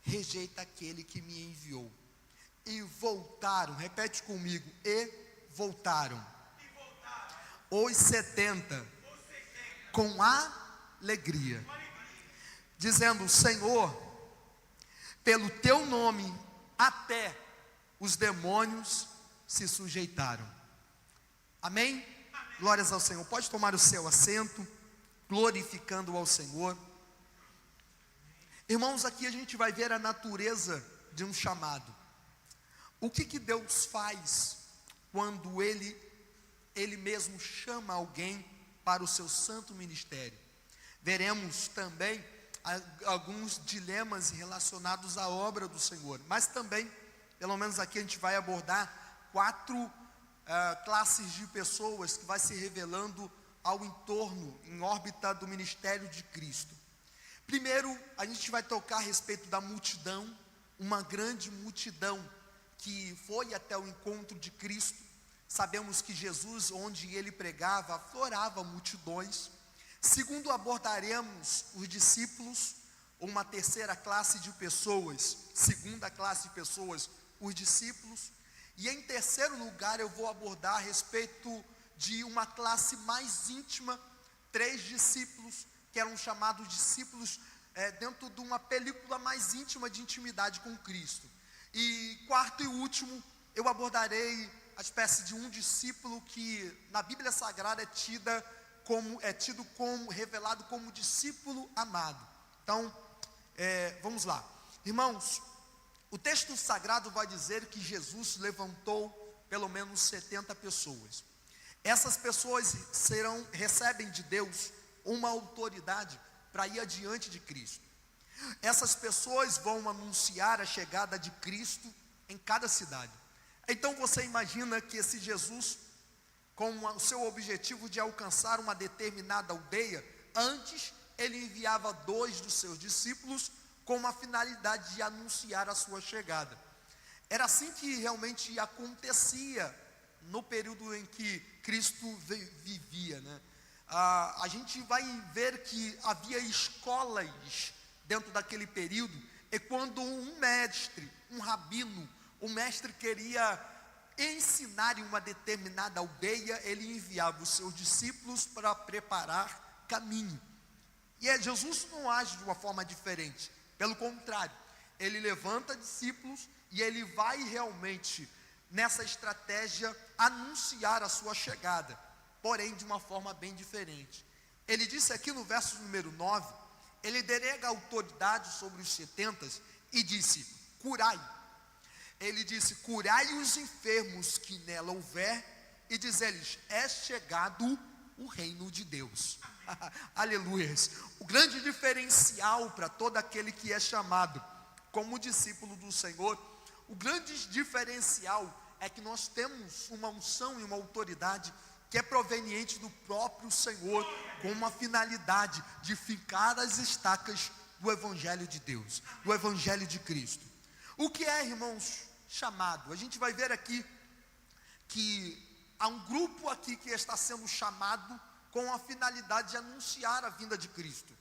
rejeita aquele que me enviou. E voltaram, repete comigo, e voltaram. Os 70, com alegria, dizendo: Senhor, pelo teu nome, até os demônios se sujeitaram. Amém? Glórias ao Senhor. Pode tomar o seu assento, glorificando ao Senhor. Irmãos, aqui a gente vai ver a natureza de um chamado. O que Deus faz quando Ele mesmo chama alguém para o seu santo ministério? Veremos também alguns dilemas relacionados à obra do Senhor, mas também, pelo menos aqui a gente vai abordar 4 classes de pessoas que vai se revelando ao entorno, em órbita do ministério de Cristo. Primeiro, a gente vai tocar a respeito da multidão, uma grande multidão que foi até o encontro de Cristo. Sabemos que Jesus, onde ele pregava, aflorava multidões. Segundo, abordaremos os discípulos, uma terceira classe de pessoas, segunda classe de pessoas, os discípulos. E em terceiro lugar, eu vou abordar a respeito de uma classe mais íntima, 3 discípulos, que eram chamados discípulos dentro de uma película mais íntima de intimidade com Cristo. E quarto e último, eu abordarei a espécie de um discípulo que na Bíblia Sagrada é tido como revelado como discípulo amado. Então, vamos lá. Irmãos, o texto sagrado vai dizer que Jesus levantou pelo menos 70 pessoas. Essas pessoas recebem de Deus uma autoridade para ir adiante de Cristo. Essas pessoas vão anunciar a chegada de Cristo em cada cidade. Então você imagina que esse Jesus, com o seu objetivo de alcançar uma determinada aldeia, antes ele enviava 2 dos seus discípulos com a finalidade de anunciar a sua chegada. Era assim que realmente acontecia no período em que Cristo vivia, né? A gente vai ver que havia escolas dentro daquele período, e quando um mestre, um rabino, o mestre queria ensinar em uma determinada aldeia, ele enviava os seus discípulos para preparar caminho. E Jesus não age de uma forma diferente, pelo contrário, ele levanta discípulos e ele vai realmente, nessa estratégia, anunciar a sua chegada, porém de uma forma bem diferente. Ele disse aqui no verso número 9, ele delega autoridade sobre os 70 e disse: curai. Ele disse: curai os enfermos que nela houver, e diz-lhes: é chegado o reino de Deus. Aleluias. O grande diferencial para todo aquele que é chamado como discípulo do Senhor, o grande diferencial é que nós temos uma unção e uma autoridade que é proveniente do próprio Senhor, com uma finalidade de fincar as estacas do Evangelho de Deus, do Evangelho de Cristo. O que é, irmãos, chamado? A gente vai ver aqui que há um grupo aqui que está sendo chamado com a finalidade de anunciar a vinda de Cristo.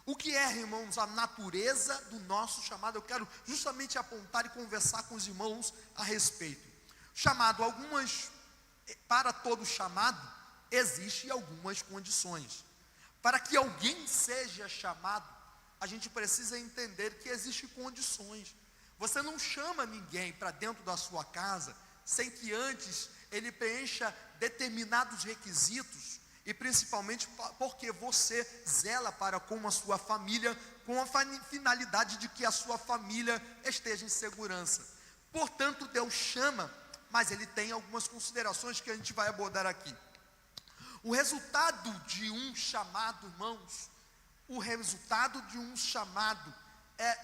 O que é, irmãos, a natureza do nosso chamado? Eu quero justamente apontar e conversar com os irmãos a respeito. Chamado, para todo chamado, existem algumas condições. Para que alguém seja chamado, a gente precisa entender que existem condições. Você não chama ninguém para dentro da sua casa sem que antes ele preencha determinados requisitos, e principalmente porque você zela para com a sua família, com a finalidade de que a sua família esteja em segurança. Portanto, Deus chama, mas ele tem algumas considerações que a gente vai abordar aqui. O resultado de um chamado, irmãos, o resultado de um chamado é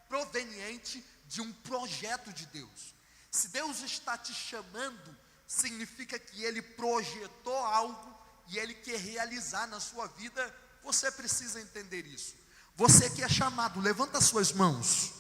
proveniente de um projeto de Deus. Se Deus está te chamando, significa que Ele projetou algo e Ele quer realizar na sua vida. Você precisa entender isso. Você que é chamado, levanta as suas mãos.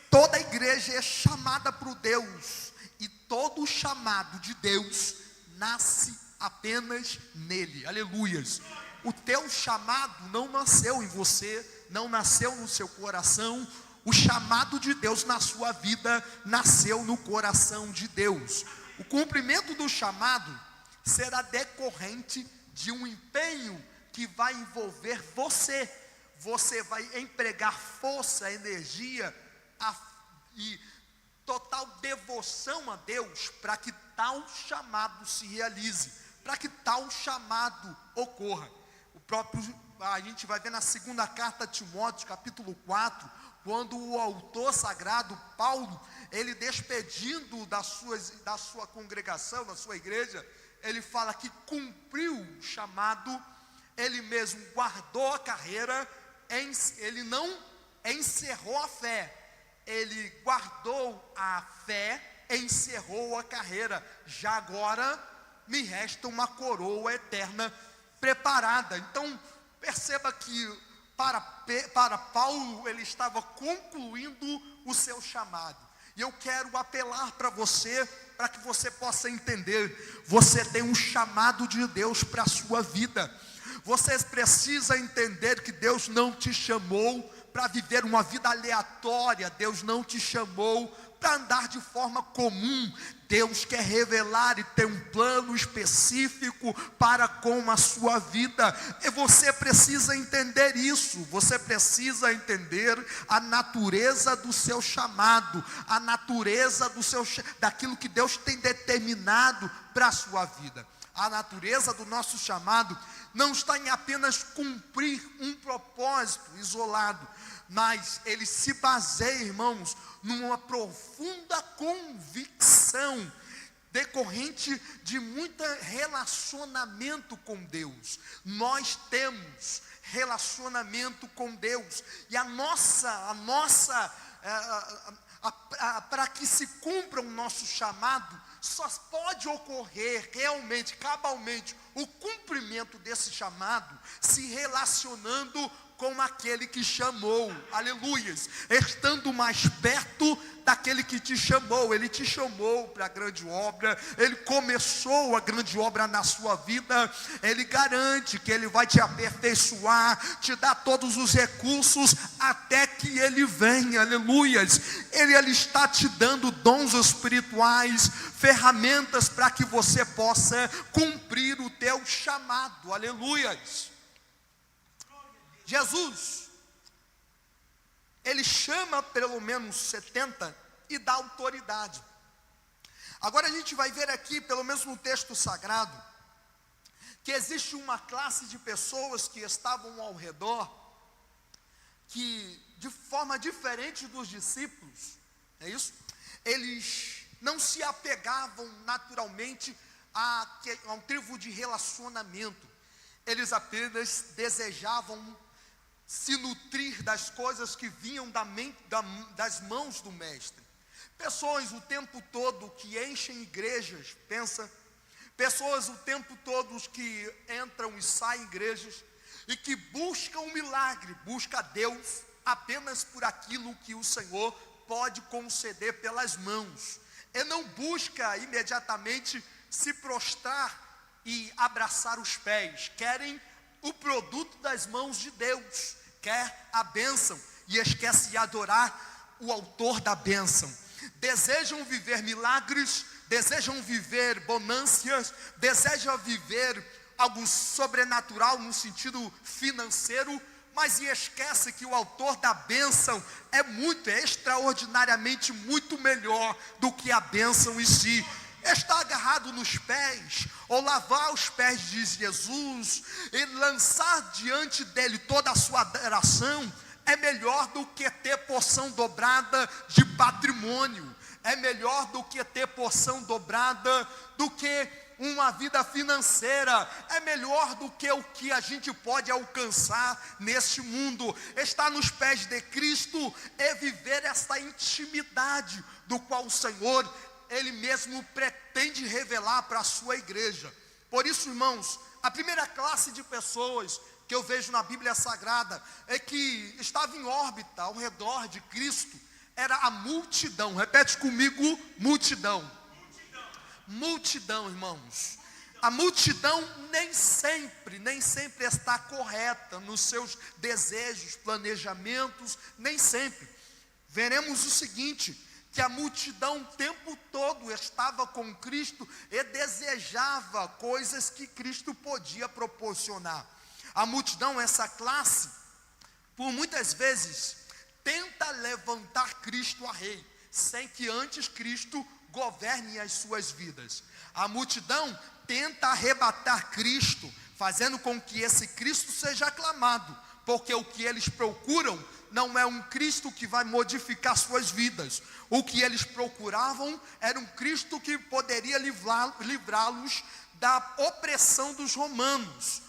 Toda a igreja é chamada por Deus, e todo chamado de Deus nasce apenas nele. Aleluias. O teu chamado não nasceu em você, não nasceu no seu coração. O chamado de Deus na sua vida nasceu no coração de Deus. O cumprimento do chamado será decorrente de um empenho que vai envolver você. Você vai empregar força, energia e total devoção a Deus para que tal chamado se realize, para que tal chamado ocorra. A gente vai ver na segunda carta a Timóteo, capítulo 4, quando o autor sagrado, Paulo, ele despedindo da sua congregação, da sua igreja, ele fala que cumpriu o chamado, ele mesmo guardou a carreira, ele não encerrou a fé, ele guardou a fé, encerrou a carreira. Já agora me resta uma coroa eterna preparada. Então perceba que para Paulo ele estava concluindo o seu chamado. E eu quero apelar para você, para que você possa entender: você tem um chamado de Deus para a sua vida. Você precisa entender que Deus não te chamou para viver uma vida aleatória. Deus não te chamou para andar de forma comum. Deus quer revelar e ter um plano específico para com a sua vida. E você precisa entender isso. Você precisa entender a natureza do seu chamado, a natureza daquilo que Deus tem determinado para a sua vida. A natureza do nosso chamado não está em apenas cumprir um propósito isolado, mas ele se baseia, irmãos, numa profunda convicção decorrente de muito relacionamento com Deus. Nós temos relacionamento com Deus, e para que se cumpra o nosso chamado, só pode ocorrer realmente, cabalmente, o cumprimento desse chamado se relacionando com aquele que chamou, aleluias, estando mais perto daquele que te chamou. Ele te chamou para a grande obra, ele começou a grande obra na sua vida, ele garante que ele vai te aperfeiçoar, te dar todos os recursos até que ele venha, aleluias. Ele está te dando dons espirituais, ferramentas para que você possa cumprir o teu chamado, aleluias. Jesus, ele chama pelo menos 70 e dá autoridade. Agora a gente vai ver aqui, pelo menos no texto sagrado, que existe uma classe de pessoas que estavam ao redor, que de forma diferente dos discípulos, é isso? Eles não se apegavam naturalmente a um tribo de relacionamento. Eles apenas desejavam se nutrir das coisas que vinham das mãos do mestre. Pessoas o tempo todo que enchem igrejas, pessoas o tempo todo que entram e saem igrejas, e que buscam um milagre, buscam a Deus apenas por aquilo que o Senhor pode conceder pelas mãos, e não busca imediatamente se prostrar e abraçar os pés. Querem o produto das mãos de Deus, quer a bênção, e esquece de adorar o autor da bênção. Desejam viver milagres, desejam viver bonâncias, desejam viver algo sobrenatural no sentido financeiro, mas esquece que o autor da bênção é extraordinariamente muito melhor do que a bênção em si. Estar agarrado nos pés, ou lavar os pés de Jesus, e lançar diante dele toda a sua adoração, é melhor do que ter porção dobrada de patrimônio, é melhor do que ter porção dobrada do que uma vida financeira, é melhor do que o que a gente pode alcançar neste mundo. Estar nos pés de Cristo é viver essa intimidade do qual o Senhor, ele mesmo pretende revelar para a sua igreja. Por isso, irmãos, a primeira classe de pessoas que eu vejo na Bíblia Sagrada é que estava em órbita ao redor de Cristo, era a multidão. Repete comigo: multidão. Multidão, irmãos. A multidão nem sempre está correta nos seus desejos, planejamentos, nem sempre. Veremos o seguinte, que a multidão o tempo todo estava com Cristo e desejava coisas que Cristo podia proporcionar. A multidão, essa classe, por muitas vezes, tenta levantar Cristo a rei, sem que antes Cristo governe as suas vidas. A multidão tenta arrebatar Cristo, fazendo com que esse Cristo seja aclamado, porque o que eles procuram não é um Cristo que vai modificar suas vidas. O que eles procuravam era um Cristo que poderia livrá-los da opressão dos romanos.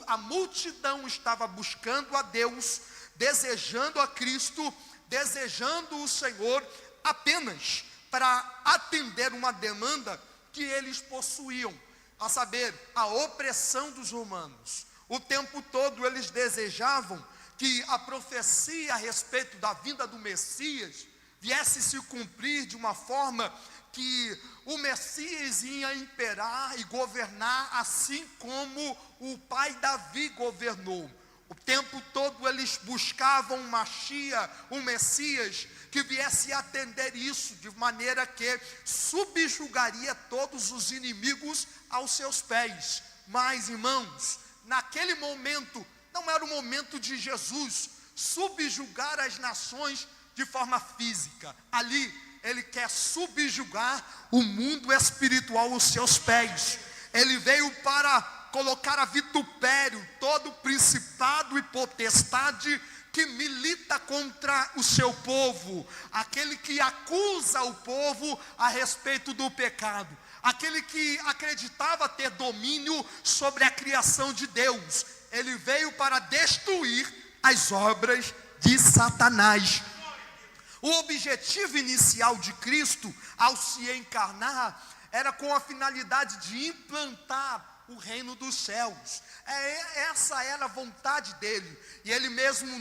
A multidão estava buscando a Deus, desejando a Cristo, desejando o Senhor, apenas para atender uma demanda que eles possuíam, a saber, a opressão dos romanos. O tempo todo eles desejavam que a profecia a respeito da vinda do Messias viesse se cumprir de uma forma que o Messias ia imperar e governar assim como o pai Davi governou. O tempo todo eles buscavam um Mashiach, um Messias, que viesse atender isso, de maneira que subjugaria todos os inimigos aos seus pés. Mas, irmãos, naquele momento, não era o momento de Jesus subjugar as nações de forma física. Ali, ele quer subjugar o mundo espiritual aos seus pés. Ele veio para colocar a vitupério todo principado e potestade que milita contra o seu povo, aquele que acusa o povo a respeito do pecado, aquele que acreditava ter domínio sobre a criação de Deus. Ele veio para destruir as obras de Satanás. O objetivo inicial de Cristo, ao se encarnar, era com a finalidade de implantar o reino dos céus. Essa era a vontade dele. E ele mesmo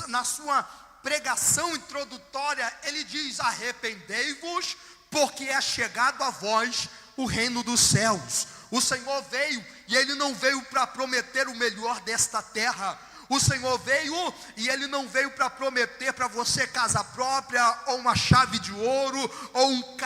na sua pregação introdutória, ele diz: arrependei-vos, porque é chegado a vós o reino dos céus. O Senhor veio, e ele não veio para prometer o melhor desta terra. O Senhor veio, e ele não veio para prometer para você casa própria, ou uma chave de ouro, ou um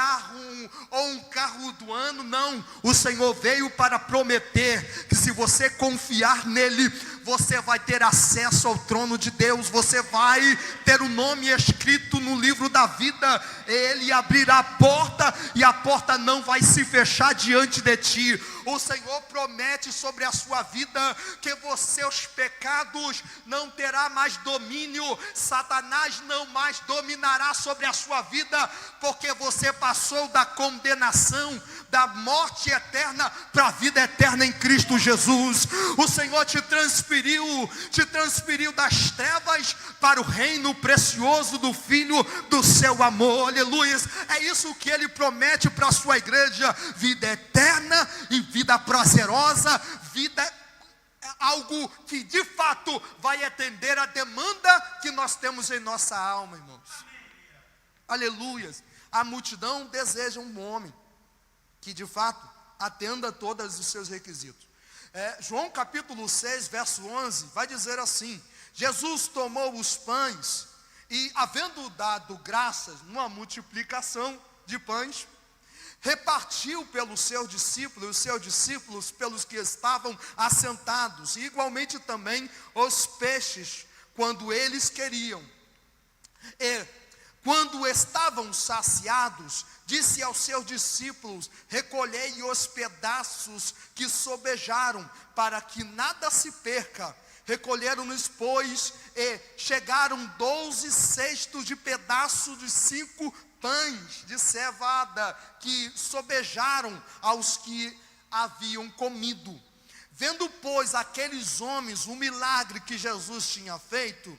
carro do ano. Não, o Senhor veio para prometer que se você confiar nele, você vai ter acesso ao trono de Deus, você vai ter o nome escrito no livro da vida. Ele abrirá a porta, e a porta não vai se fechar diante de ti. O Senhor promete sobre a sua vida que seus pecados não terá mais domínio, Satanás não mais dominará sobre a sua vida, porque você passou da condenação, da morte eterna para a vida eterna em Cristo Jesus. O Senhor te transferiu das trevas para o reino precioso do Filho do seu amor. Aleluia. É isso que ele promete para a sua igreja: vida eterna e vida prazerosa, algo que de fato vai atender a demanda que nós temos em nossa alma, irmãos. Aleluia. A multidão deseja um homem que de fato atenda a todos os seus requisitos. João capítulo 6, verso 11, vai dizer assim: Jesus tomou os pães e, havendo dado graças numa multiplicação de pães, repartiu pelos seus discípulos, os seus discípulos pelos que estavam assentados, e igualmente também os peixes, quando eles queriam. E, quando estavam saciados, disse aos seus discípulos: recolhei os pedaços que sobejaram, para que nada se perca. Recolheram-nos, pois, e chegaram 12 cestos de pedaços de 5 pães de cevada, que sobejaram aos que haviam comido. Vendo, pois, aqueles homens o milagre que Jesus tinha feito,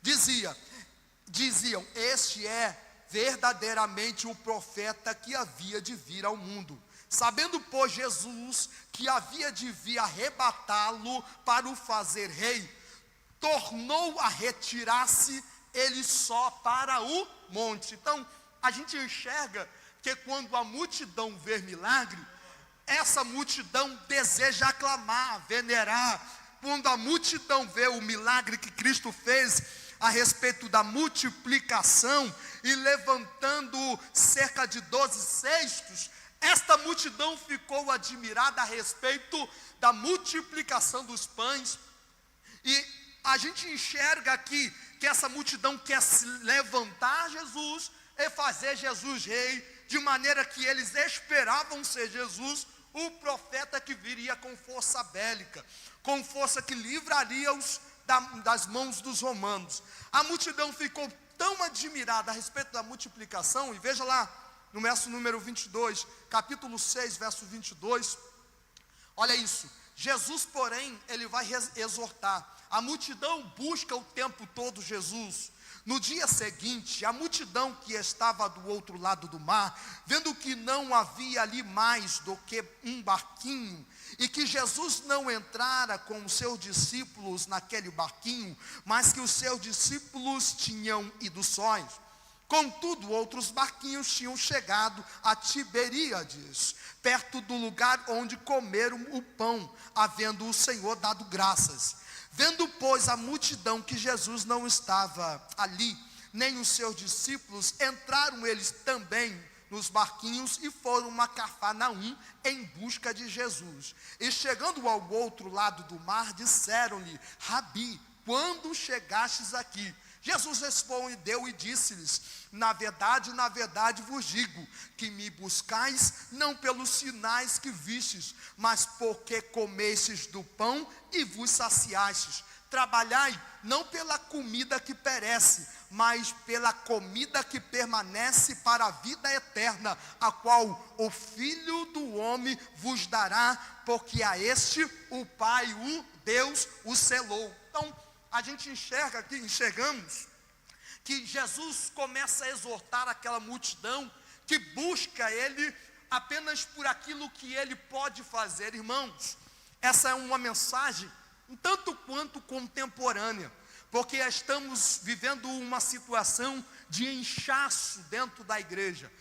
diziam: este é verdadeiramente o profeta que havia de vir ao mundo. Sabendo, pois, Jesus que havia de vir arrebatá-lo para o fazer rei, tornou a retirar-se ele só para o monte. Então, a gente enxerga que quando a multidão vê milagre, essa multidão deseja aclamar, venerar. Quando a multidão vê o milagre que Cristo fez a respeito da multiplicação e levantando cerca de 12 cestos, esta multidão ficou admirada a respeito da multiplicação dos pães. E a gente enxerga aqui que essa multidão quer se levantar Jesus e fazer Jesus rei, de maneira que eles esperavam ser Jesus, o profeta que viria com força bélica, com força que livraria-os das mãos dos romanos. A multidão ficou tão admirada a respeito da multiplicação, e veja lá no verso número 22, capítulo 6, verso 22, olha isso. Jesus, porém, ele vai exortar. A multidão busca o tempo todo Jesus. No dia seguinte, a multidão que estava do outro lado do mar, vendo que não havia ali mais do que um barquinho, e que Jesus não entrara com os seus discípulos naquele barquinho, mas que os seus discípulos tinham ido sós. Contudo, outros barquinhos tinham chegado a Tiberíades, perto do lugar onde comeram o pão, havendo o Senhor dado graças. Vendo, pois, a multidão que Jesus não estava ali, nem os seus discípulos, entraram eles também nos barquinhos e foram a Cafarnaum em busca de Jesus. E chegando ao outro lado do mar, disseram-lhe: Rabi, quando chegastes aqui? Jesus respondeu e disse-lhes: na verdade vos digo, que me buscais não pelos sinais que vistes, mas porque comestes do pão e vos saciastes. Trabalhai não pela comida que perece, mas pela comida que permanece para a vida eterna, a qual o Filho do Homem vos dará, porque a este o Pai, o Deus, o selou. Então, a gente enxerga aqui, enxergamos que Jesus começa a exortar aquela multidão que busca Ele apenas por aquilo que Ele pode fazer. Irmãos, essa é uma mensagem um tanto quanto contemporânea, porque estamos vivendo uma situação de inchaço dentro da igreja.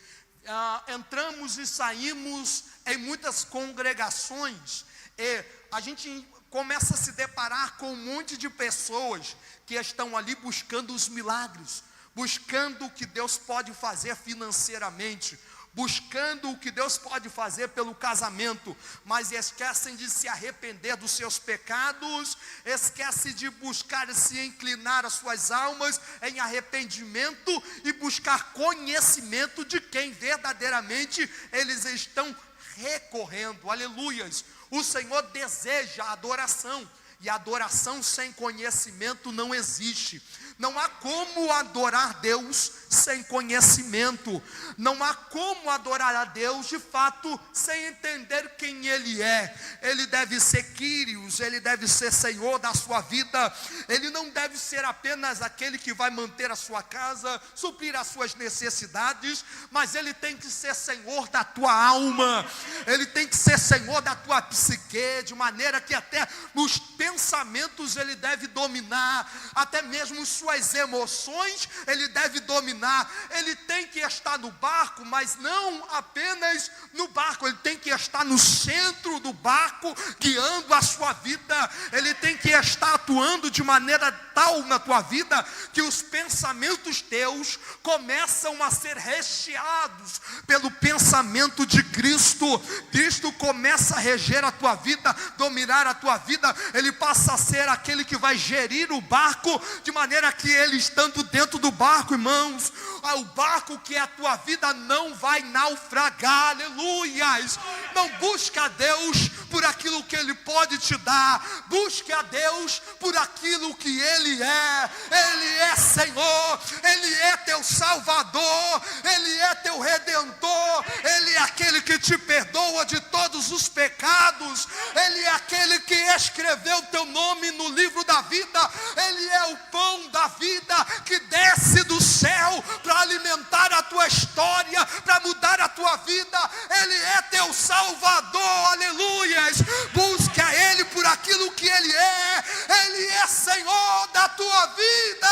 Entramos e saímos em muitas congregações, e a gente começa a se deparar com um monte de pessoas que estão ali buscando os milagres, buscando o que Deus pode fazer financeiramente, buscando o que Deus pode fazer pelo casamento, mas esquecem de se arrepender dos seus pecados, esquecem de buscar se inclinar as suas almas em arrependimento e buscar conhecimento de quem verdadeiramente eles estão recorrendo. Aleluias! O Senhor deseja adoração, e adoração sem conhecimento não existe. Não há como adorar Deus sem conhecimento. Não há como adorar a Deus de fato sem entender quem Ele é. Ele deve ser Quírios, Ele deve ser Senhor da sua vida. Ele não deve ser apenas aquele que vai manter a sua casa, suprir as suas necessidades, mas Ele tem que ser Senhor da tua alma. Ele tem que ser Senhor da tua psique, de maneira que até nos pensamentos Ele deve dominar, até mesmo suas emoções Ele deve dominar. Ele tem que estar no barco, mas não apenas no barco. Ele tem que estar no centro do barco, guiando a sua vida. Ele tem que estar atuando de maneira tal na tua vida, que os pensamentos teus começam a ser recheados pelo pensamento de Cristo. Cristo começa a reger a tua vida, dominar a tua vida. Ele passa a ser aquele que vai gerir o barco, de maneira que ele estando dentro do barco, irmãos, o barco que é a tua vida não vai naufragar. Aleluias! Não busque a Deus por aquilo que Ele pode te dar, busque a Deus por aquilo que Ele é. Ele é Senhor, Ele é teu Salvador, Ele é teu Redentor, Ele é aquele que te perdoa de todos os pecados, Ele é aquele que escreveu teu nome no livro da vida, Ele é o pão da vida que desce do céu para alimentar a tua história, para mudar a tua vida. Ele é teu Salvador, aleluias. Busque a Ele por aquilo que Ele é. Ele é Senhor da tua vida.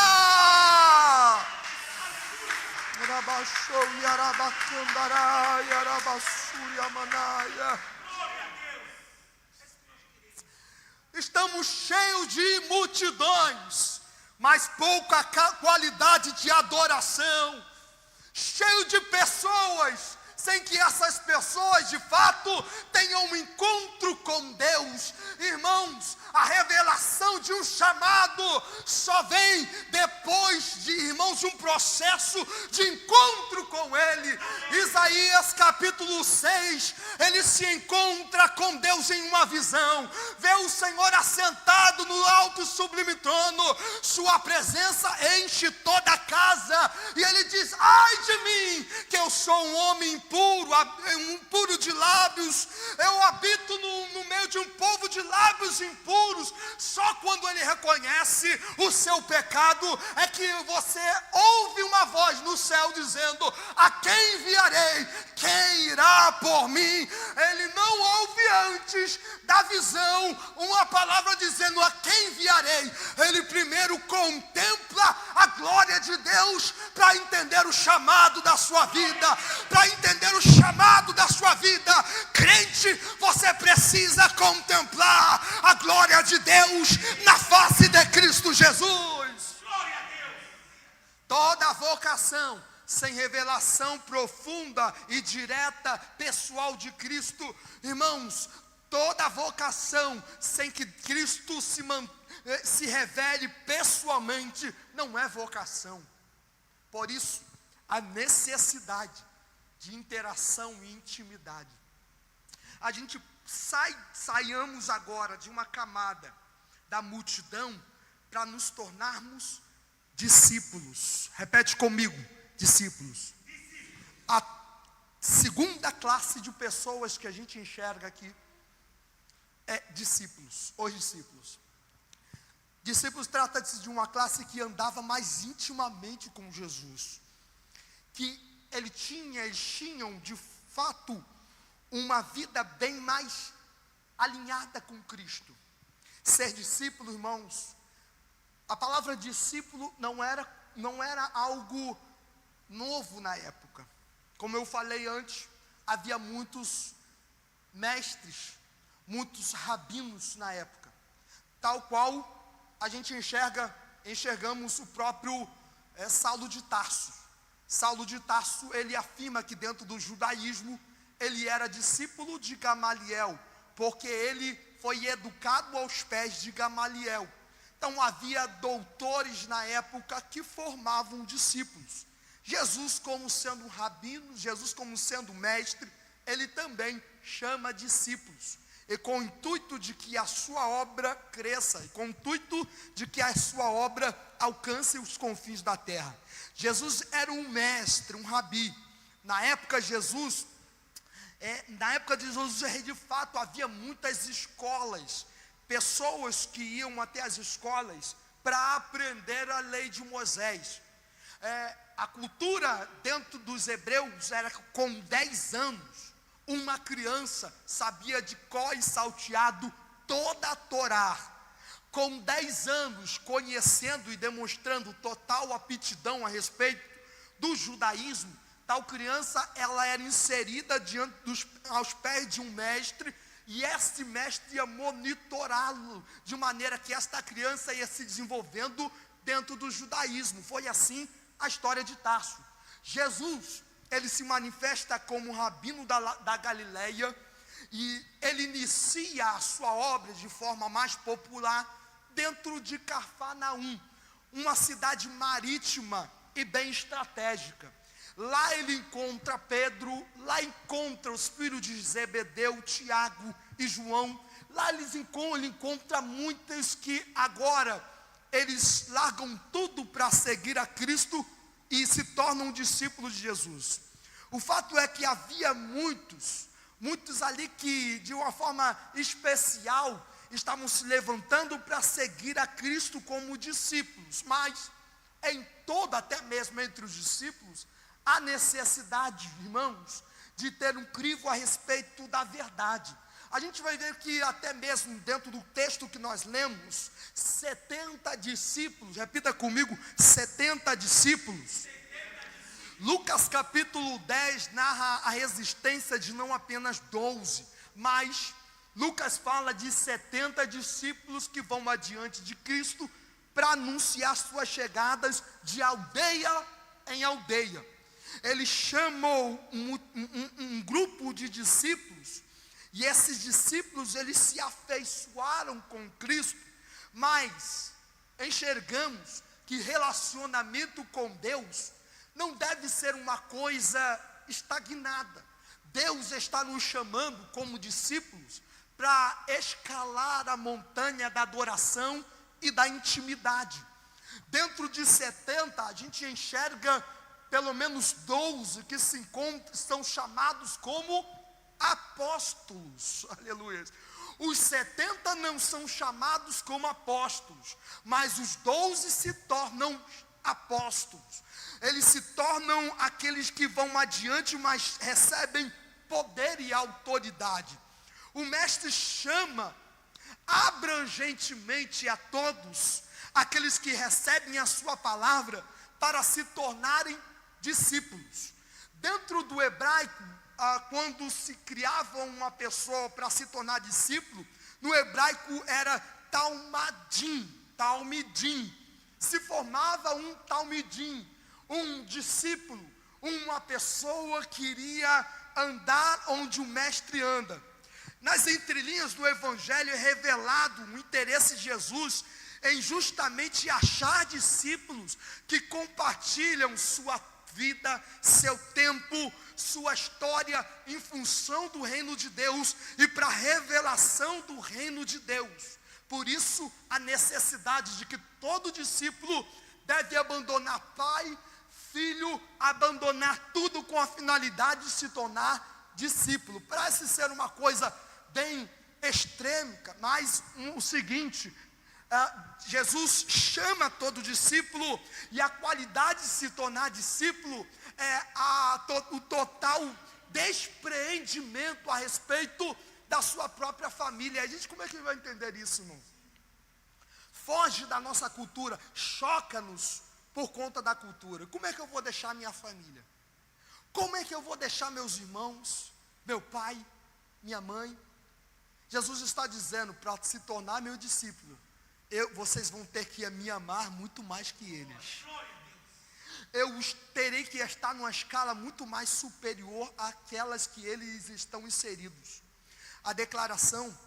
Estamos cheios de multidões, mas pouca qualidade de adoração. Cheio de pessoas, sem que essas pessoas de fato tenham um encontro com Deus. Irmãos, a revelação de um chamado só vem depois de um processo de encontro com Ele. Isaías capítulo 6, ele se encontra com Deus em uma visão, vê o Senhor assentado no alto e sublime trono, sua presença enche toda a casa, e ele diz: ai de mim, que eu sou um homem impuro de lábios, eu habito no meio de um povo de lábios impuros. Só quando ele reconhece o seu pecado é que você ouve uma voz no céu dizendo: a quem enviarei? Quem irá por mim? Ele não ouve antes da visão uma palavra dizendo: a quem enviarei? Ele primeiro contempla a glória de Deus para entender o chamado da sua vida, para entender o chamado da sua vida. Crente, você precisa contemplar a glória de Deus na face de Cristo Jesus. Glória a Deus. Toda vocação sem revelação profunda e direta pessoal de Cristo, irmãos, toda vocação sem que Cristo se revele pessoalmente não é vocação. Por isso, a necessidade de interação e intimidade. A gente saiamos agora de uma camada da multidão para nos tornarmos discípulos. Repete comigo: discípulos. A segunda classe de pessoas que a gente enxerga aqui é discípulos, os discípulos. Discípulos trata-se de uma classe que andava mais intimamente com Jesus, que eles tinham de fato uma vida bem mais alinhada com Cristo. Ser discípulo, irmãos, a palavra discípulo não era algo novo na época. Como eu falei antes, havia muitos mestres, muitos rabinos na época, tal qual a gente enxergamos o próprio Saulo de Tarso. Saulo de Tarso, ele afirma que dentro do judaísmo, ele era discípulo de Gamaliel, porque ele foi educado aos pés de Gamaliel. Então havia doutores na época que formavam discípulos. Jesus, como sendo um rabino, Jesus como sendo mestre, ele também chama discípulos. E com o intuito de que a sua obra cresça, e com o intuito de que a sua obra alcance os confins da terra. Jesus era um mestre, um rabi. Na época de Jesus, de fato, havia muitas escolas, pessoas que iam até as escolas para aprender a lei de Moisés. A cultura dentro dos hebreus era que com 10 anos, uma criança sabia de cor e salteado toda a Torá. Com 10 anos, conhecendo e demonstrando total aptidão a respeito do judaísmo, tal criança, ela era inserida aos pés de um mestre, e esse mestre ia monitorá-lo, de maneira que esta criança ia se desenvolvendo dentro do judaísmo. Foi assim a história de Tarso. Jesus, ele se manifesta como rabino da Galileia, e ele inicia a sua obra de forma mais popular dentro de Cafarnaum, uma cidade marítima e bem estratégica. Lá ele encontra Pedro, lá encontra os filhos de Zebedeu, Tiago e João. Lá ele encontra muitos que agora eles largam tudo para seguir a Cristo e se tornam discípulos de Jesus. O fato é que havia muitos ali que de uma forma especial estavam se levantando para seguir a Cristo como discípulos. Mas em todo, até mesmo entre os discípulos, há necessidade, irmãos, de ter um crivo a respeito da verdade. A gente vai ver que até mesmo dentro do texto que nós lemos, 70 discípulos, repita comigo, 70 discípulos. Lucas capítulo 10 narra a resistência de não apenas 12, mas Lucas fala de 70 discípulos que vão adiante de Cristo para anunciar suas chegadas de aldeia em aldeia. Ele chamou um grupo de discípulos, e esses discípulos, eles se afeiçoaram com Cristo, mas enxergamos que relacionamento com Deus não deve ser uma coisa estagnada. Deus está nos chamando como discípulos para escalar a montanha da adoração e da intimidade. Dentro de 70, a gente enxerga pelo menos 12 que são chamados como apóstolos. Aleluia. Os 70 não são chamados como apóstolos, mas os 12 se tornam apóstolos. Eles se tornam aqueles que vão adiante, mas recebem poder e autoridade. O mestre chama abrangentemente a todos aqueles que recebem a sua palavra para se tornarem discípulos. Dentro do hebraico, quando se criava uma pessoa para se tornar discípulo, no hebraico era talmidim. Se formava um talmidim, um discípulo, uma pessoa que iria andar onde o mestre anda. Nas entrelinhas do evangelho é revelado o interesse de Jesus em justamente achar discípulos que compartilham sua vida, seu tempo, sua história em função do reino de Deus e para a revelação do reino de Deus. Por isso a necessidade de que todo discípulo deve abandonar pai, filho, abandonar tudo com a finalidade de se tornar discípulo. Parece ser uma coisa bem extrema, mas o seguinte, Jesus chama todo discípulo, e a qualidade de se tornar discípulo é o total despreendimento a respeito da sua própria família. A gente, como é que vai entender isso, irmão? Foge da nossa cultura, choca-nos por conta da cultura. Como é que eu vou deixar minha família? Como é que eu vou deixar meus irmãos, meu pai, minha mãe? Jesus está dizendo, para se tornar meu discípulo, vocês vão ter que me amar muito mais que eles. Eu terei que estar numa escala muito mais superior àquelas que eles estão inseridos. A declaração,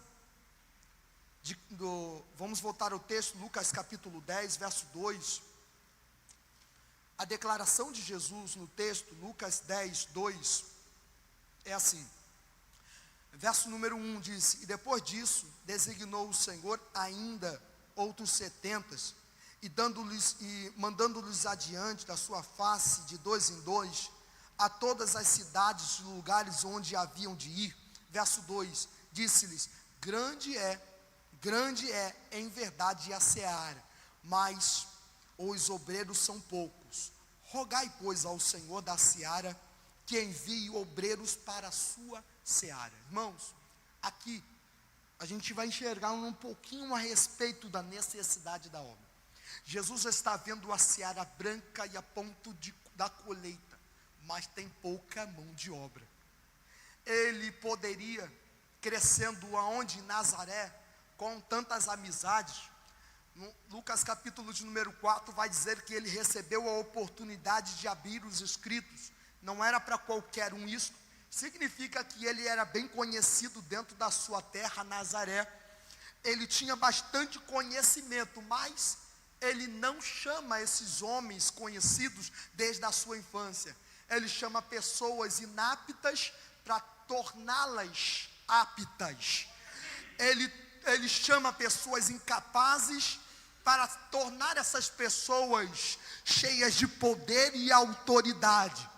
vamos voltar ao texto, Lucas capítulo 10, verso 2. A declaração de Jesus no texto, Lucas 10, 2, é assim. Verso número 1 diz: e depois disso, designou o Senhor ainda outros 70, e mandando-lhes adiante da sua face, de dois em dois, a todas as cidades e lugares onde haviam de ir. Verso 2, disse-lhes: grande é em verdade a seara, mas os obreiros são poucos. Rogai, pois, ao Senhor da seara, que envie obreiros para a sua seara. Irmãos, aqui a gente vai enxergar um pouquinho a respeito da necessidade da obra. Jesus está vendo a seara branca e a ponto da colheita, mas tem pouca mão de obra. Ele poderia, crescendo aonde? Em Nazaré, com tantas amizades. No Lucas capítulo de número 4 vai dizer que ele recebeu a oportunidade de abrir os escritos. Não era para qualquer um isso. Significa que ele era bem conhecido dentro da sua terra, Nazaré. Ele tinha bastante conhecimento, mas ele não chama esses homens conhecidos desde a sua infância. Ele chama pessoas inaptas para torná-las aptas. Ele chama pessoas incapazes para tornar essas pessoas cheias de poder e autoridade.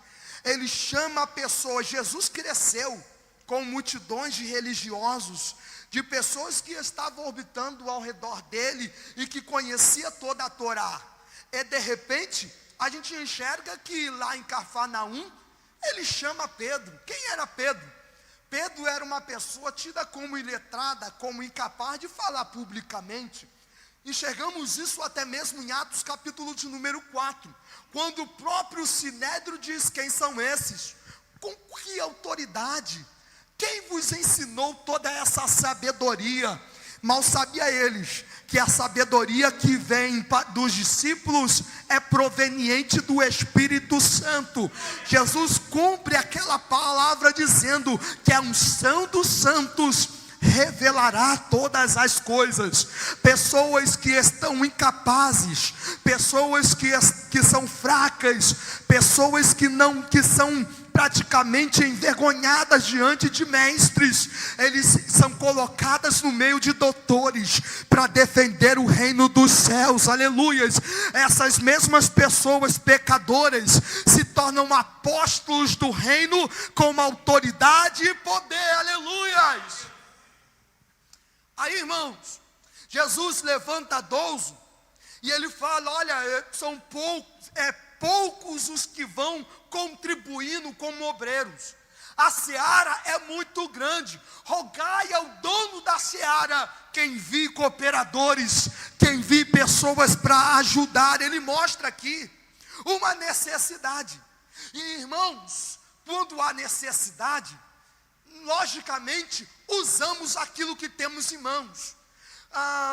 Ele chama pessoas. Jesus cresceu com multidões de religiosos, de pessoas que estavam orbitando ao redor dele e que conhecia toda a Torá. E de repente, a gente enxerga que lá em Cafarnaum, ele chama Pedro. Quem era Pedro? Pedro era uma pessoa tida como iletrada, como incapaz de falar publicamente. Enxergamos isso até mesmo em Atos capítulo de número 4, quando o próprio Sinédrio diz: quem são esses? Com que autoridade Quem vos ensinou toda essa sabedoria? Mal sabia eles que a sabedoria que vem dos discípulos é proveniente do Espírito Santo. Jesus cumpre aquela palavra dizendo que a unção dos santos revelará todas as coisas. Pessoas que estão incapazes, pessoas que são fracas, pessoas que são praticamente envergonhadas diante de mestres, eles são colocadas no meio de doutores para defender o reino dos céus, aleluias. Essas mesmas pessoas pecadoras se tornam apóstolos do reino com autoridade e poder, aleluias. Aí, irmãos, Jesus levanta 12 e ele fala: olha, são poucos os que vão contribuindo como obreiros. A seara é muito grande. Rogai ao dono da seara que envie cooperadores, que envie pessoas para ajudar. Ele mostra aqui uma necessidade. E, irmãos, quando há necessidade, logicamente usamos aquilo que temos em mãos.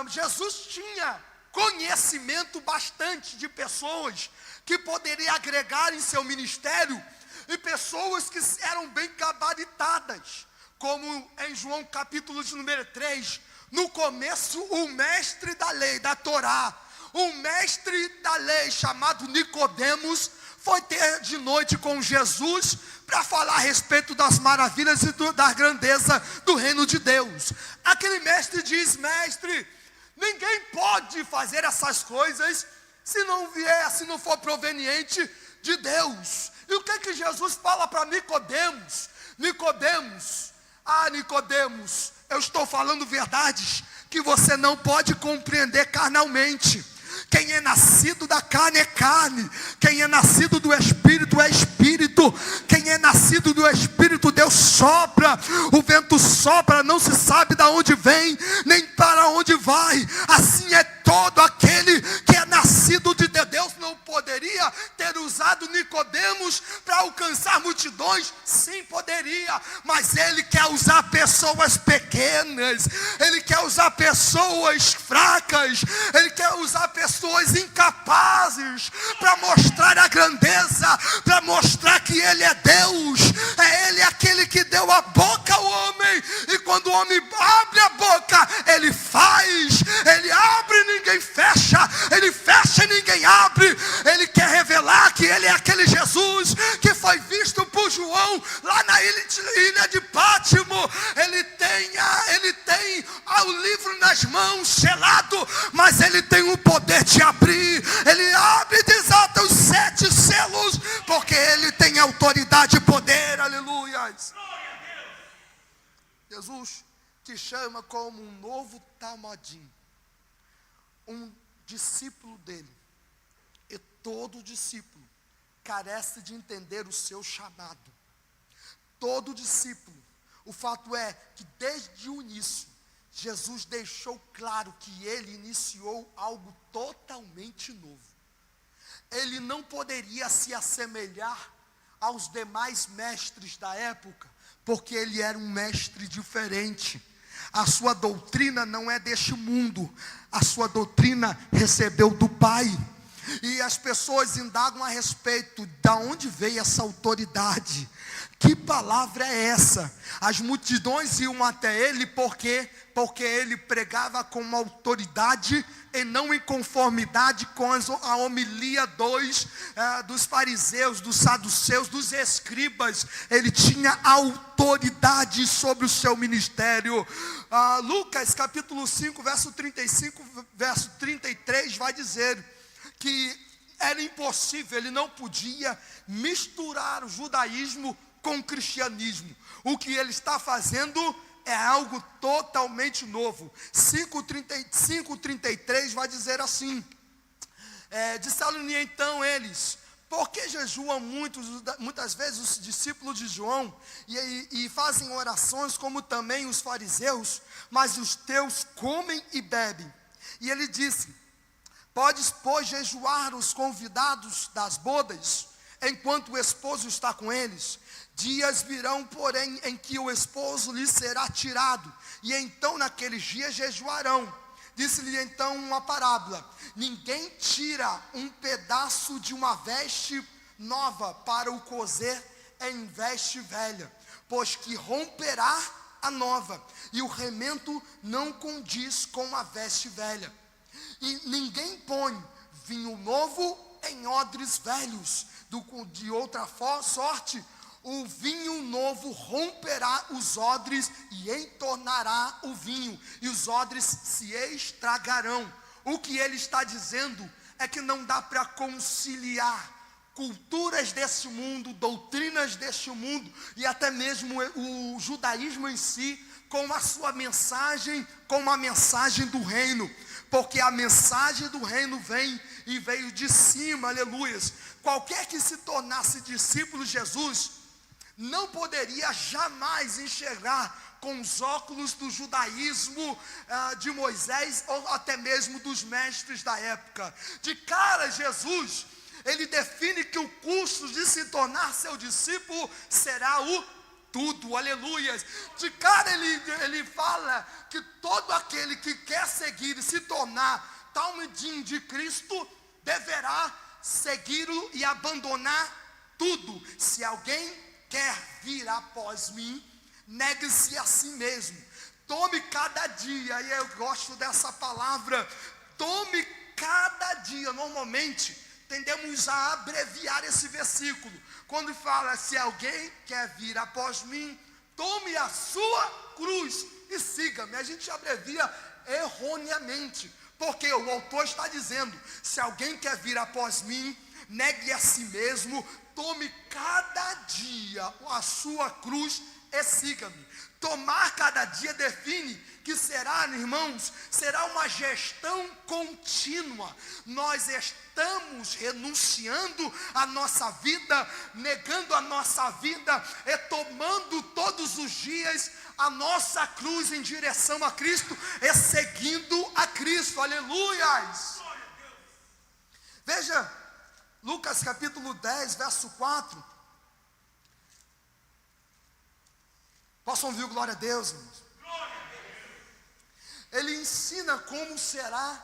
Jesus tinha conhecimento bastante de pessoas que poderia agregar em seu ministério, e pessoas que eram bem gabaritadas, como em João capítulo de número 3, no começo o mestre da lei, da Torá, um mestre da lei chamado Nicodemos, foi ter de noite com Jesus para falar a respeito das maravilhas e da grandeza do reino de Deus. Aquele mestre diz: mestre, ninguém pode fazer essas coisas se não for proveniente de Deus. E o que Jesus fala para Nicodemos? Nicodemos, eu estou falando verdades que você não pode compreender carnalmente. Quem é nascido da carne é carne, quem é nascido do Espírito é Espírito. Quem é nascido do Espírito, Deus sopra, o vento sopra, não se sabe de onde vem, nem para onde vai. Assim é todo aquele que é nascido de Deus. Deus não poderia ter usado Nicodemos para alcançar multidões? Sim, poderia, mas Ele quer usar pessoas pequenas, Ele quer usar pessoas fracas, Ele quer usar pessoas incapazes para mostrar a grandeza, para mostrar que Ele é Deus. É Ele aquele que deu a boca ao homem, e quando o homem abre a boca, Ele faz. Ele abre e ninguém fecha, Ele fecha e ninguém abre. Ele quer revelar que Ele é aquele Jesus que foi visto por João lá na ilha de Pátimo. Ele tem o livro nas mãos, selado, mas Ele tem o poder de abrir. Ele abre e desata os 7 selos, porque Ele tem autoridade e poder, aleluia. Jesus te chama como um novo Talmudim, um discípulo dele. E todo discípulo carece de entender o seu chamado. Todo discípulo. O fato é que desde o início, Jesus deixou claro que Ele iniciou algo totalmente novo. Ele não poderia se assemelhar aos demais mestres da época, porque Ele era um mestre diferente. A sua doutrina não é deste mundo, a sua doutrina recebeu do Pai. E as pessoas indagam a respeito de onde veio essa autoridade. Que palavra é essa? As multidões iam até ele porque ele pregava com uma autoridade e não em conformidade com a homilia dos fariseus, dos saduceus, dos escribas. Ele tinha autoridade sobre o seu ministério. Lucas capítulo 5, verso 35, verso 33 vai dizer que era impossível, ele não podia misturar o judaísmo com o cristianismo. O que ele está fazendo é algo totalmente novo. 5:33 vai dizer assim: disseram-lhe então eles: por que jejuam muitas vezes os discípulos de João e fazem orações como também os fariseus, mas os teus comem e bebem? E ele disse: podes, pois, jejuar os convidados das bodas, enquanto o esposo está com eles. Dias virão, porém, em que o esposo lhe será tirado, e então naqueles dias jejuarão. Disse-lhe então uma parábola: ninguém tira um pedaço de uma veste nova para o coser em veste velha, pois que romperá a nova, e o remendo não condiz com a veste velha. E ninguém põe vinho novo em odres velhos, de outra sorte, o vinho novo romperá os odres e entornará o vinho, e os odres se estragarão. O que ele está dizendo é que não dá para conciliar culturas desse mundo, doutrinas deste mundo, e até mesmo o judaísmo em si, com a sua mensagem, com a mensagem do reino, porque a mensagem do reino veio de cima, aleluias. Qualquer que se tornasse discípulo de Jesus, não poderia jamais enxergar com os óculos do judaísmo de Moisés, ou até mesmo dos mestres da época. De cara, Jesus, ele define que o custo de se tornar seu discípulo será o tudo, aleluias. De cara ele fala que todo aquele que quer seguir e se tornar talmidim de Cristo, deverá segui-lo e abandonar tudo. Se alguém quer vir após mim, negue-se a si mesmo, tome cada dia, e eu gosto dessa palavra, tome cada dia. Normalmente tendemos a abreviar esse versículo, quando fala: se alguém quer vir após mim, tome a sua cruz e siga-me. A gente abrevia erroneamente, porque o autor está dizendo: se alguém quer vir após mim, negue a si mesmo, tome cada dia a sua cruz e siga-me. Tomar cada dia define que será, irmãos, será uma gestão contínua. Nós estamos renunciando a nossa vida, negando a nossa vida e tomando todos os dias a nossa cruz em direção a Cristo e seguindo a Cristo, aleluias. Veja, Lucas capítulo 10, verso 4. Possam ouvir glória a Deus, irmãos? Ele ensina como será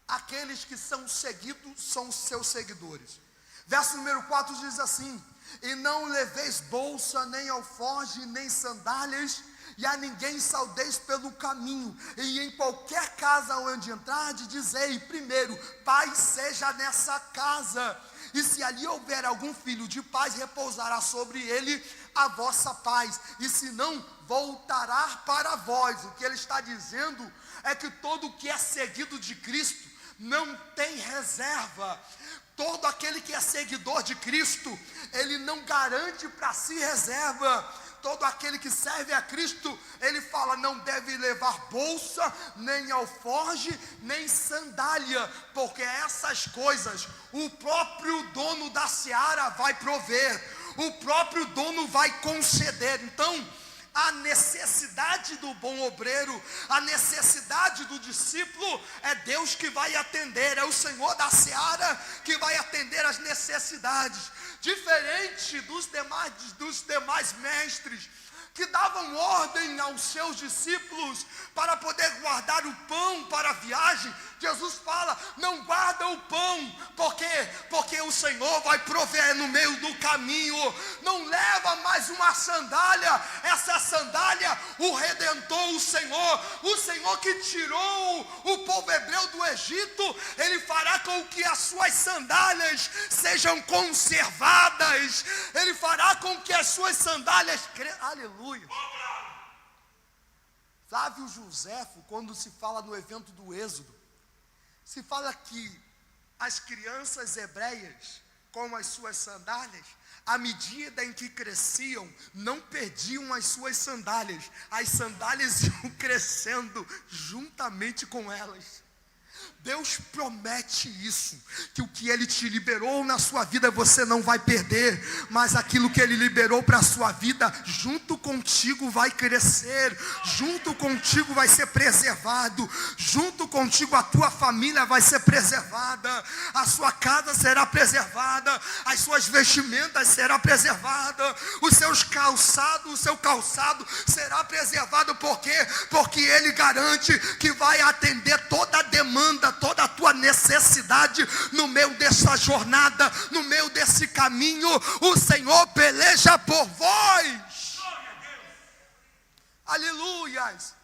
aqueles que são seguidos, são os seus seguidores. Verso número 4 diz assim: e não leveis bolsa, nem alforje, nem sandálias, e a ninguém saudeis pelo caminho, e em qualquer casa onde entrardes, dizei primeiro: paz seja nessa casa. E se ali houver algum filho de paz, repousará sobre ele a vossa paz, e se não, voltará para vós. O que ele está dizendo é que todo que é seguido de Cristo não tem reserva. Todo aquele que é seguidor de Cristo, ele não garante para si reserva. Todo aquele que serve a Cristo, ele fala: não deve levar bolsa, nem alforje, nem sandália, porque essas coisas o próprio dono da seara vai prover, o próprio dono vai conceder. Então, a necessidade do bom obreiro, a necessidade do discípulo, é Deus que vai atender, é o Senhor da seara que vai atender as necessidades. Diferente dos demais mestres, que davam ordem aos seus discípulos para poder guardar o pão para a viagem, Jesus fala: não guarda o pão, porque o Senhor vai prover no meio do caminho. Não leva mais uma sandália, essa sandália o redentor, o Senhor que tirou o povo hebreu do Egito, ele fará com que as suas sandálias sejam conservadas, ele fará com que as suas sandálias aleluia. Flávio Joséfo, quando se fala no evento do Êxodo, se fala que as crianças hebreias, com as suas sandálias, à medida em que cresciam, não perdiam as suas sandálias, as sandálias iam crescendo juntamente com elas. Deus promete isso, que o que Ele te liberou na sua vida você não vai perder, mas aquilo que Ele liberou para a sua vida, junto contigo vai crescer, junto contigo vai ser preservado, junto contigo a tua família vai ser preservada, a sua casa será preservada, as suas vestimentas serão preservadas, os seus calçados, o seu calçado será preservado. Por quê? Porque Ele garante que vai atender toda a demanda, toda a tua necessidade no meio dessa jornada, no meio desse caminho. O Senhor peleja por vós. Aleluias.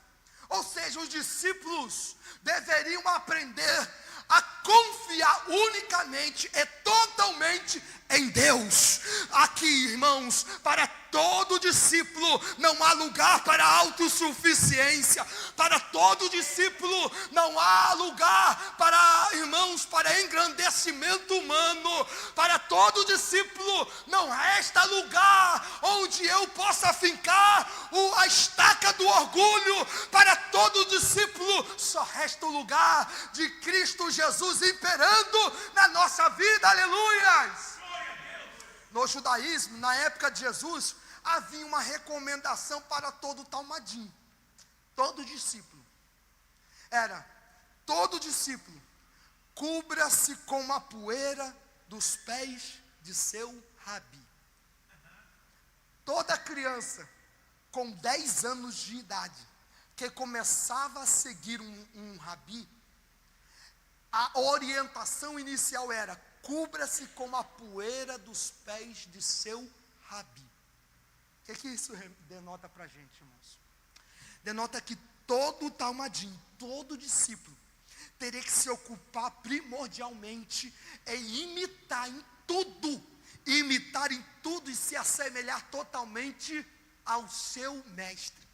Ou seja, os discípulos deveriam aprender a confiar unicamente e totalmente em Deus. Aqui, irmãos, para todo discípulo não há lugar para autossuficiência. Para todo discípulo não há lugar para, irmãos, para engrandecimento humano. Para todo discípulo não resta lugar onde eu possa fincar a estaca do orgulho. Para todo discípulo só resta o lugar de Cristo Jesus imperando na nossa vida. Aleluias. No judaísmo, na época de Jesus, havia uma recomendação para todo talmidim, todo discípulo. Era, todo discípulo, cubra-se com a poeira dos pés de seu rabi. Toda criança com 10 anos de idade, que começava a seguir um rabi, a orientação inicial era: cubra-se com a poeira dos pés de seu rabi. O que isso denota para a gente, irmãos? Denota que todo talmidim, todo discípulo, teria que se ocupar primordialmente em imitar em tudo e se assemelhar totalmente ao seu mestre.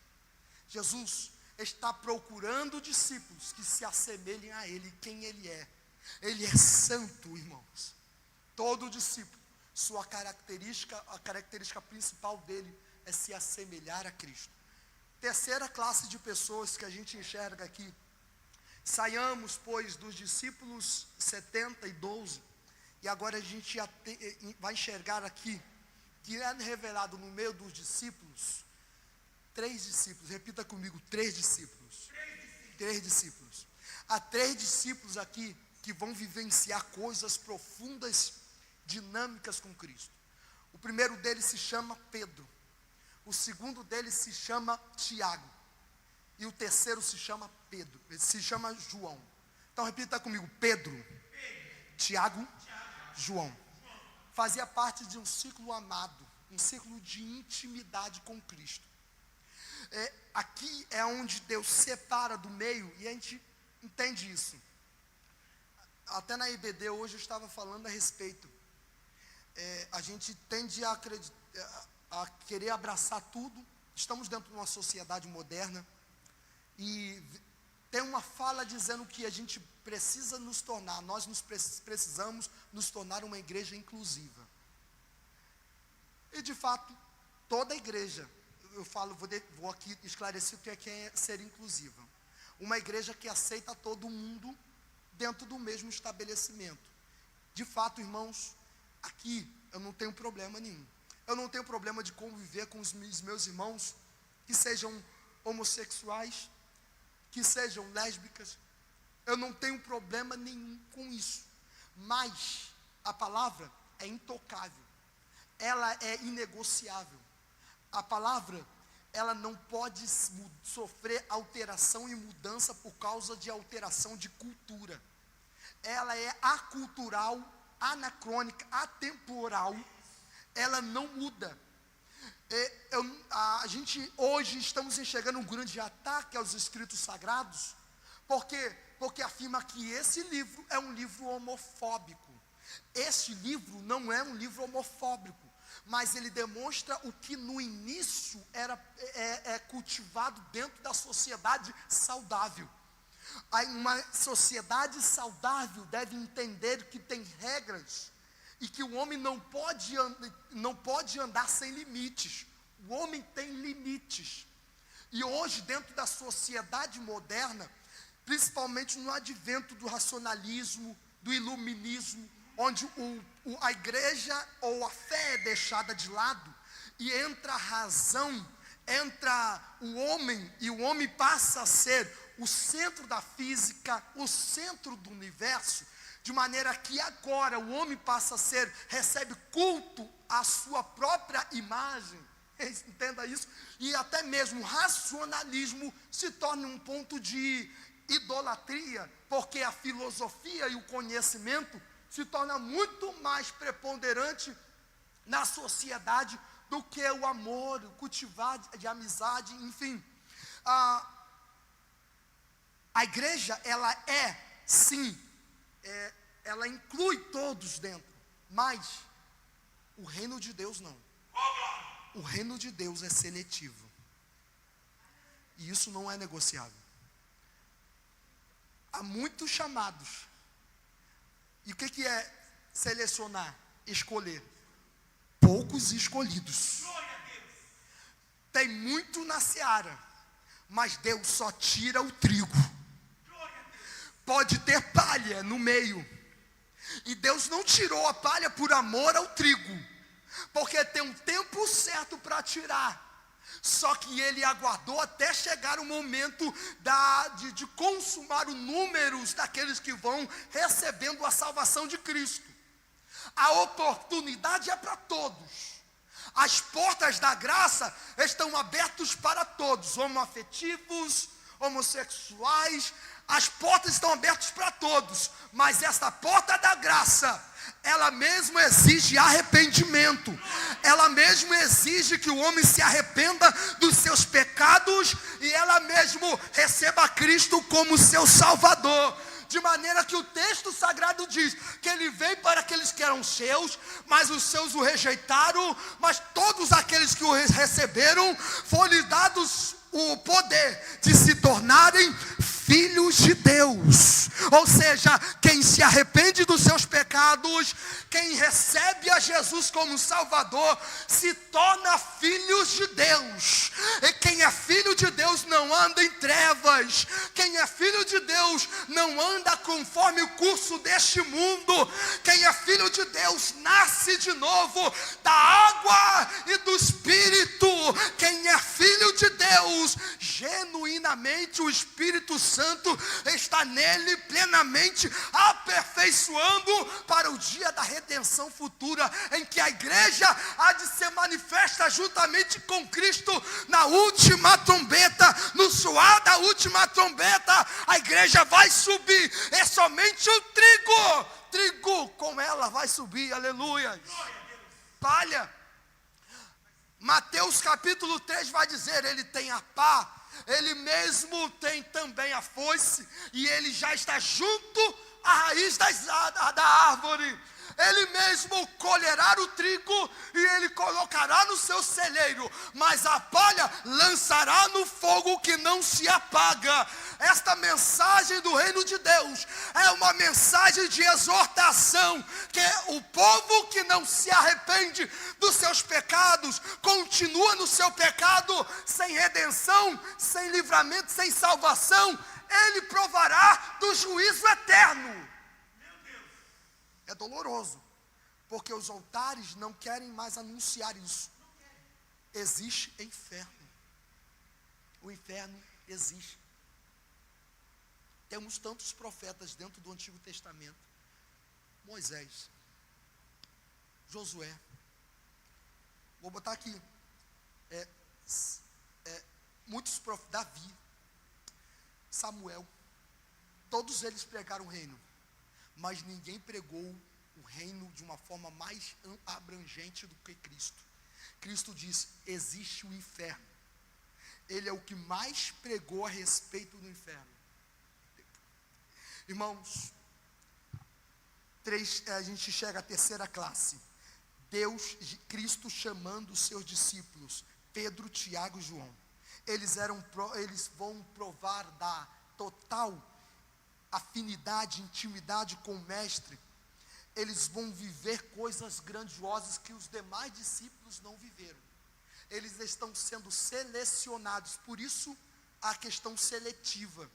Jesus está procurando discípulos que se assemelhem a Ele, quem Ele é. Ele é santo, irmãos. Todo discípulo, a característica principal dele é se assemelhar a Cristo. Terceira classe de pessoas que a gente enxerga aqui. Saiamos, pois, dos discípulos 70 e 12. E agora a gente vai enxergar aqui que é revelado no meio dos discípulos 3 discípulos. Repita comigo: 3 discípulos. 3 discípulos. Há 3 discípulos aqui que vão vivenciar coisas profundas, dinâmicas com Cristo. O primeiro deles se chama Pedro. O segundo deles se chama Tiago. E o terceiro se chama João. Então repita comigo: Pedro, Tiago, João. Fazia parte de um ciclo amado, um ciclo de intimidade com Cristo. Aqui é onde Deus separa do meio, e a gente entende isso. Até na IBD hoje eu estava falando a respeito. A gente tende a querer abraçar tudo. Estamos dentro de uma sociedade moderna. E tem uma fala dizendo que a gente precisa nos tornar, precisamos nos tornar uma igreja inclusiva. E de fato, toda igreja, vou aqui esclarecer o que é ser inclusiva. Uma igreja que aceita todo mundo dentro do mesmo estabelecimento. De fato, irmãos, aqui eu não tenho problema nenhum. Eu não tenho problema de conviver com os meus irmãos que sejam homossexuais, que sejam lésbicas. Eu não tenho problema nenhum com isso. Mas a palavra é intocável. Ela é inegociável. A palavra, ela não pode sofrer alteração e mudança por causa de alteração de cultura. Ela é acultural, anacrônica, atemporal. Ela não muda. A gente hoje estamos enxergando um grande ataque aos escritos sagrados. Por quê? Porque afirma que esse livro é um livro homofóbico. Este livro não é um livro homofóbico, mas ele demonstra o que no início é cultivado dentro da sociedade saudável. Uma sociedade saudável deve entender que tem regras e que o homem não pode andar sem limites. O homem tem limites. E hoje, dentro da sociedade moderna, principalmente no advento do racionalismo, do iluminismo, onde a igreja ou a fé é deixada de lado, e entra a razão, entra o homem, e o homem passa a ser o centro da física, o centro do universo, de maneira que agora o homem passa a ser, recebe culto à sua própria imagem, entenda isso, e até mesmo o racionalismo se torna um ponto de idolatria, porque a filosofia e o conhecimento se torna muito mais preponderante na sociedade do que o amor, o cultivar de amizade, enfim. A igreja, ela é, sim, ela inclui todos dentro, mas o reino de Deus não. O reino de Deus é seletivo, e isso não é negociável. Há muitos chamados, e o que é selecionar? Escolher. Poucos escolhidos. Tem muito na seara, mas Deus só tira o trigo. Pode ter palha no meio, e Deus não tirou a palha por amor ao trigo, porque tem um tempo certo para tirar. Só que ele aguardou até chegar o momento de consumar os números daqueles que vão recebendo a salvação de Cristo. A oportunidade é para todos. As portas da graça estão abertas para todos, homoafetivos, homossexuais. As portas estão abertas para todos, mas esta porta da graça, ela mesmo exige arrependimento. Ela mesmo exige que o homem se arrependa dos seus pecados, e ela mesmo receba Cristo como seu Salvador. De maneira que o texto sagrado diz que ele veio para aqueles que eram seus, mas os seus o rejeitaram. Mas todos aqueles que o receberam, foi-lhes dados o poder de se tornarem filhos de Deus. Ou seja, quem se arrepende dos seus pecados, quem recebe a Jesus como Salvador, se torna filhos de Deus. E quem é filho de Deus não anda em trevas. Quem é filho de Deus não anda conforme o curso deste mundo. Quem é filho de Deus nasce de novo da água e do Espírito. Quem é filho de Deus, genuinamente o Espírito Santo está nele plenamente, aperfeiçoando para o dia da redenção futura, em que a igreja há de ser manifesta juntamente com Cristo na última trombeta. No soar da última trombeta, a igreja vai subir. É somente o trigo com ela vai subir, aleluia. Palha. Mateus capítulo 3 vai dizer, ele tem a pá, ele mesmo tem também a foice, e ele já está junto à raiz da árvore. Ele mesmo colherá o trigo e ele colocará no seu celeiro, mas a palha lançará no fogo que não se apaga. Esta mensagem do reino de Deus é uma mensagem de exortação, que o povo que não se arrepende dos seus pecados, continua no seu pecado, sem redenção, sem livramento, sem salvação, ele provará do juízo eterno. É doloroso, porque os altares não querem mais anunciar isso. Existe inferno. O inferno existe. Temos tantos profetas dentro do Antigo Testamento. Moisés, Josué. Vou botar aqui. Muitos profetas, Davi, Samuel. Todos eles pregaram o reino. Mas ninguém pregou o reino de uma forma mais abrangente do que Cristo. Cristo diz, existe o inferno. Ele é o que mais pregou a respeito do inferno. Irmãos, a gente chega à terceira classe. Cristo chamando os seus discípulos, Pedro, Tiago e João. Eles vão provar da total afinidade, intimidade com o mestre. Eles vão viver coisas grandiosas que os demais discípulos não viveram. Eles estão sendo selecionados, por isso a questão seletiva.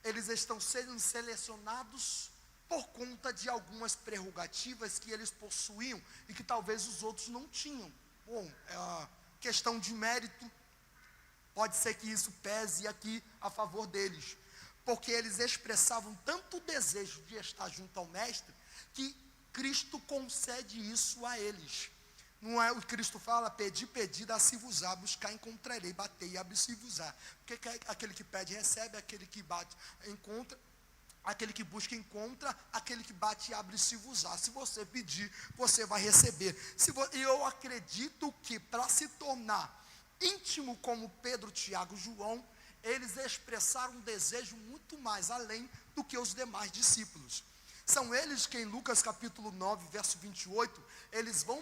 eles estão sendo selecionados por conta de algumas prerrogativas que eles possuíam e que talvez os outros não tinham. Bom, é uma questão de mérito, pode ser que isso pese aqui a favor deles, porque eles expressavam tanto o desejo de estar junto ao Mestre, que Cristo concede isso a eles. Não é o que Cristo fala: pedi, pedi, dá-se-vos-á, buscar, encontrarei, batei, abre-se-vos-á. Porque aquele que pede, recebe, aquele que bate, encontra, aquele que busca, encontra, aquele que bate, abre-se-vos-á. Se você pedir, você vai receber. E eu acredito que para se tornar íntimo como Pedro, Tiago e João, eles expressaram um desejo muito mais além do que os demais discípulos. São eles que em Lucas capítulo 9, verso 28, eles vão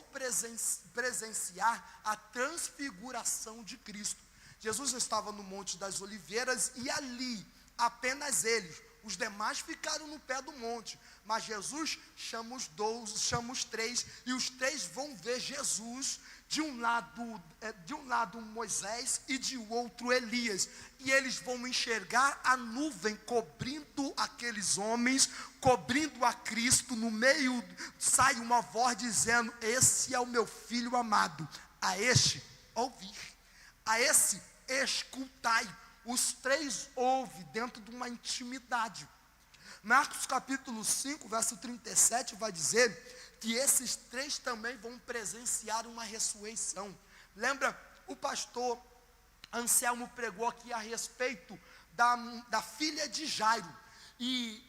presenciar a transfiguração de Cristo. Jesus estava no Monte das Oliveiras e ali, apenas eles, os demais ficaram no pé do monte, mas Jesus chama os 12, chama os 3, e os 3 vão ver Jesus, de um lado Moisés e de outro Elias, e eles vão enxergar a nuvem cobrindo aqueles homens, cobrindo a Cristo. No meio sai uma voz dizendo: esse é o meu filho amado, a este ouvir, a esse escutai. Os 3 ouvem dentro de uma intimidade. Marcos capítulo 5, verso 37 vai dizer que esses 3 também vão presenciar uma ressurreição. Lembra, o pastor Anselmo pregou aqui a respeito da filha de Jairo, e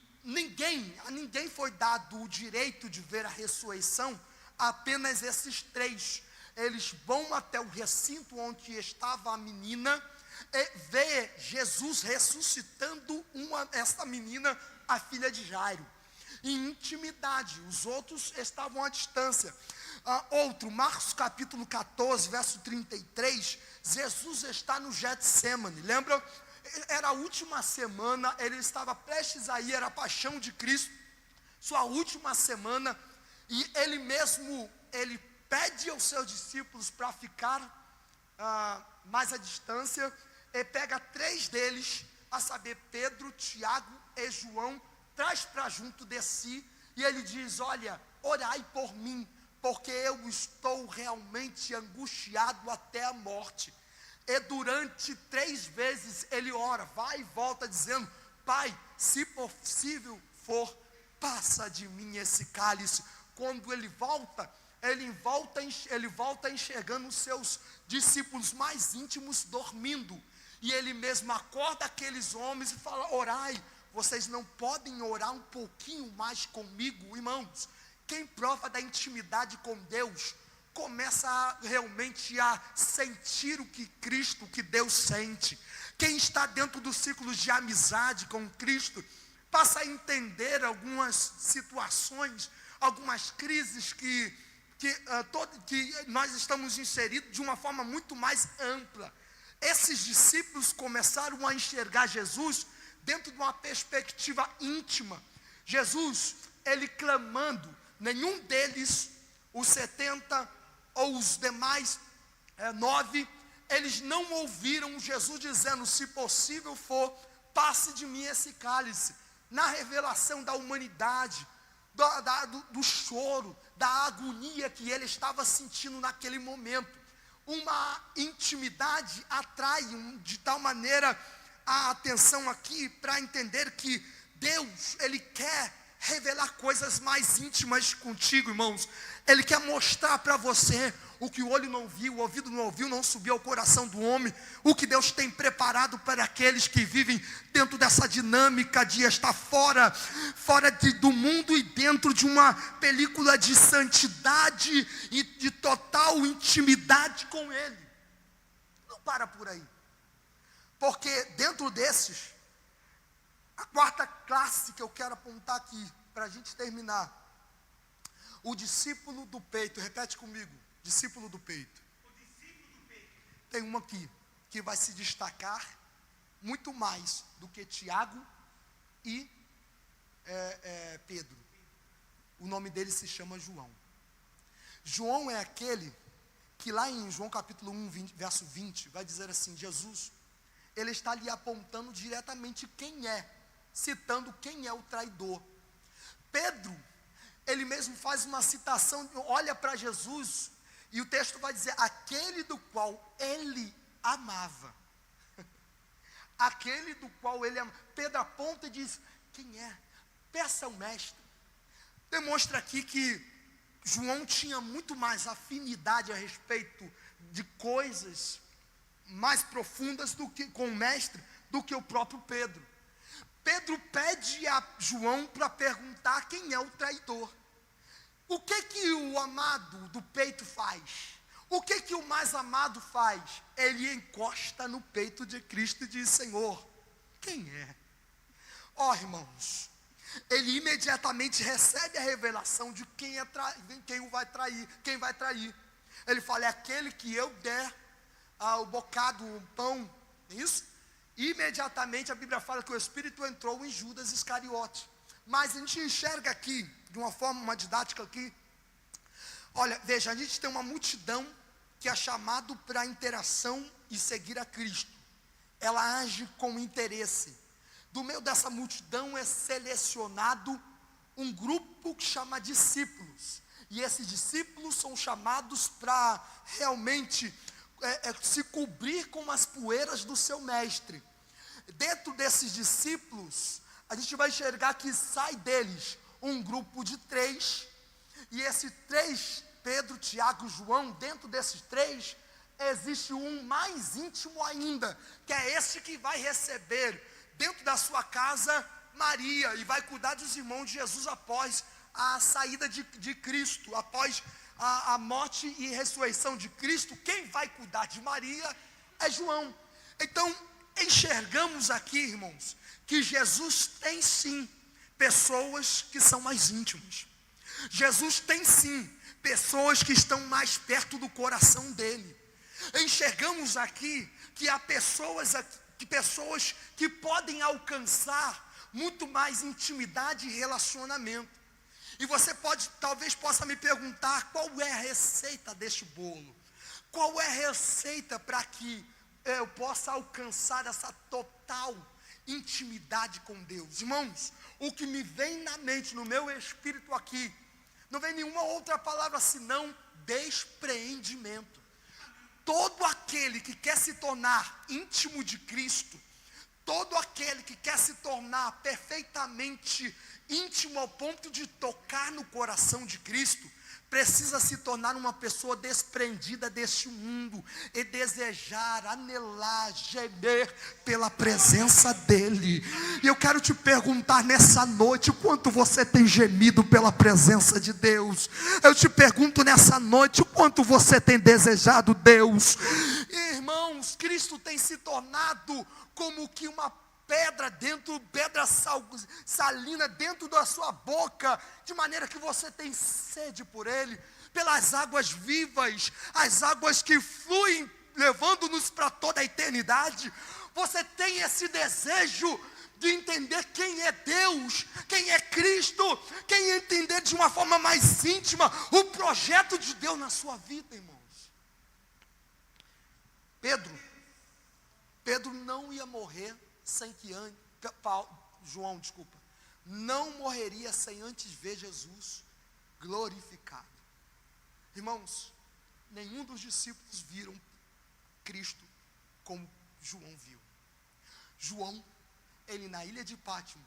a ninguém foi dado o direito de ver a ressurreição, apenas esses 3. Eles vão até o recinto onde estava a menina, e vê Jesus ressuscitando essa menina, a filha de Jairo, em intimidade. Os outros estavam à distância. Marcos capítulo 14, verso 33, Jesus está no Getsemane. Lembra? Era a última semana, ele estava prestes a ir, era a paixão de Cristo, sua última semana, e ele pede aos seus discípulos para ficar mais à distância, e pega 3 deles, a saber, Pedro, Tiago e João, traz para junto de si, e ele diz: olha, orai por mim, porque eu estou realmente angustiado até a morte. E durante 3 vezes ele ora, vai e volta dizendo: Pai, se possível for, passa de mim esse cálice. Quando ele volta enxergando os seus discípulos mais íntimos dormindo, e ele mesmo acorda aqueles homens e fala: orai. Vocês não podem orar um pouquinho mais comigo? Irmãos, quem prova da intimidade com Deus, começa realmente a sentir o que Cristo, o que Deus sente. Quem está dentro dos círculos de amizade com Cristo, passa a entender algumas situações, algumas crises que nós estamos inseridos de uma forma muito mais ampla. Esses discípulos começaram a enxergar Jesus dentro de uma perspectiva íntima. Jesus, ele clamando, nenhum deles, os 70 ou os demais 9, eles não ouviram Jesus dizendo: se possível for, passe de mim esse cálice. Na revelação da humanidade, do choro, da agonia que ele estava sentindo naquele momento, uma intimidade atrai de tal maneira a atenção aqui, para entender que Deus, ele quer revelar coisas mais íntimas contigo, irmãos. Ele quer mostrar para você o que o olho não viu, o ouvido não ouviu, não subiu ao coração do homem, o que Deus tem preparado para aqueles que vivem dentro dessa dinâmica de estar fora do mundo e dentro de uma película de santidade e de total intimidade com Ele. Não para por aí, porque dentro desses, a 4ª classe que eu quero apontar aqui, para a gente terminar: o discípulo do peito. Repete comigo: discípulo do peito. O discípulo do peito. Tem uma aqui que vai se destacar muito mais do que Tiago e Pedro. O nome dele se chama João. João é aquele que lá em João capítulo 1, verso 20, vai dizer assim: Jesus, ele está ali apontando diretamente quem é citando quem é o traidor. Pedro, ele mesmo faz uma citação, olha para Jesus, e o texto vai dizer, aquele do qual ele amava. Aquele do qual ele amava. Pedro aponta e diz, quem é? Peça ao mestre. Demonstra aqui que João tinha muito mais afinidade a respeito de coisas mais profundas com o mestre, do que o próprio Pedro. Pedro pede a João para perguntar quem é o traidor. O que o amado do peito faz? O que o mais amado faz? Ele encosta no peito de Cristo e diz, Senhor, quem é? Ó, irmãos, ele imediatamente recebe a revelação de quem o vai trair, quem vai trair. Ele fala, é aquele que eu der o bocado, o pão, isso? Imediatamente a Bíblia fala que o Espírito entrou em Judas Iscariote. Mas a gente enxerga aqui, de uma forma, uma didática aqui. Olha, veja, a gente tem uma multidão que é chamado para interação e seguir a Cristo. Ela age com interesse. Do meio dessa multidão é selecionado um grupo que chama discípulos. E esses discípulos são chamados para realmente se cobrir com as poeiras do seu mestre. Dentro desses discípulos, a gente vai enxergar que sai deles um grupo de 3. E esses 3, Pedro, Tiago e João, dentro desses 3, existe um mais íntimo ainda, que é esse que vai receber dentro da sua casa Maria, e vai cuidar dos irmãos de Jesus após a saída de Cristo, após a morte e ressurreição de Cristo. Quem vai cuidar de Maria é João. Então, enxergamos aqui, irmãos, que Jesus tem sim pessoas que são mais íntimas. Jesus tem sim pessoas que estão mais perto do coração dele. Enxergamos aqui que há pessoas que podem alcançar muito mais intimidade e relacionamento. E você talvez possa me perguntar, qual é a receita deste bolo? Qual é a receita para que eu possa alcançar essa total intimidade com Deus? Irmãos, o que me vem na mente, no meu espírito aqui, não vem nenhuma outra palavra senão despreendimento. Todo aquele que quer se tornar íntimo de Cristo, todo aquele que quer se tornar perfeitamente íntimo ao ponto de tocar no coração de Cristo, precisa se tornar uma pessoa desprendida deste mundo e desejar, anelar, gemer pela presença dele. E eu quero te perguntar nessa noite, quanto você tem gemido pela presença de Deus? Eu te pergunto nessa noite, quanto você tem desejado Deus? Irmãos, Cristo tem se tornado como que uma pedra salina dentro da sua boca, de maneira que você tem sede por ele, pelas águas vivas, as águas que fluem, levando-nos para toda a eternidade. Você tem esse desejo de entender quem é Deus, quem é Cristo, quem entender de uma forma mais íntima o projeto de Deus na sua vida, irmãos. Pedro não ia morrer sem que João não morreria sem antes ver Jesus glorificado. Irmãos, nenhum dos discípulos viram Cristo como João viu. João, ele na ilha de Pátimo,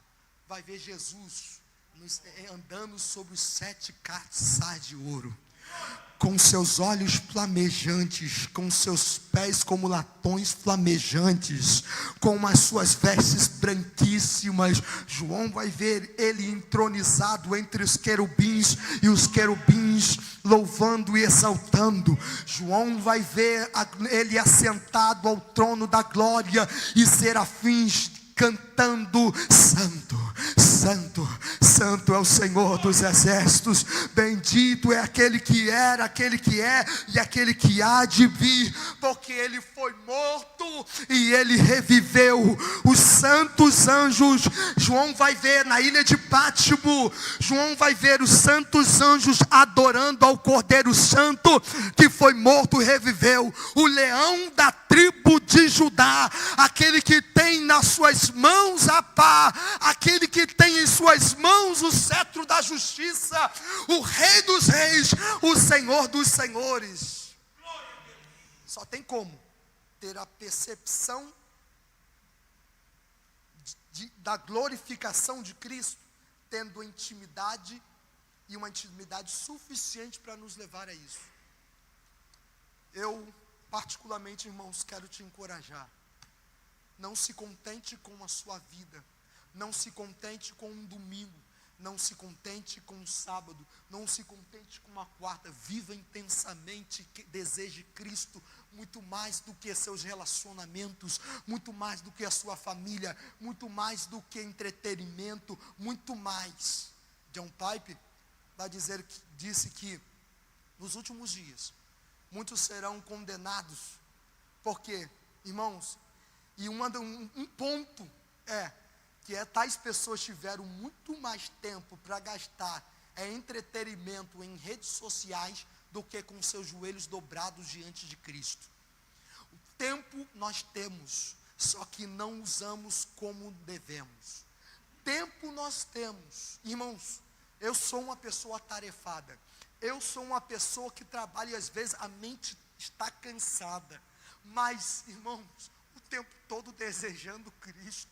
vai ver Jesus andando sobre os 7 caças de ouro, com seus olhos flamejantes, com seus pés como latões flamejantes, com as suas vestes branquíssimas. João vai ver ele entronizado entre os querubins, e os querubins louvando e exaltando. João vai ver ele assentado ao trono da glória, e serafins cantando: Santo, Santo, Santo é o Senhor dos exércitos, bendito é aquele que era, aquele que é e aquele que há de vir. porque ele foi morto e ele reviveu. Os santos anjos, João vai ver na ilha de Pátimo, João vai ver os santos anjos adorando ao Cordeiro Santo, que foi morto e reviveu. O leão da tribo de Judá, aquele que tem nas suas mãos a pá, aquele que tem em suas mãos o cetro da justiça, o Rei dos reis, o Senhor dos senhores. Só tem como ter a percepção da glorificação de Cristo, tendo intimidade, e uma intimidade suficiente para nos levar a isso. Eu, particularmente, irmãos, quero te encorajar. Não se contente com a sua vida. Não se contente com um domingo. Não se contente com um sábado. Não se contente com uma quarta. Viva intensamente, deseje Cristo muito mais do que seus relacionamentos, muito mais do que a sua família, muito mais do que entretenimento, muito mais. John Piper disse que nos últimos dias muitos serão condenados, porque, irmãos, e um ponto que tais pessoas tiveram muito mais tempo para gastar entretenimento em redes sociais do que com seus joelhos dobrados diante de Cristo. O tempo nós temos, só que não usamos como devemos. Tempo nós temos, irmãos. Eu sou uma pessoa atarefada. Eu sou uma pessoa que trabalha e às vezes a mente está cansada. Mas, irmãos, o tempo todo desejando Cristo.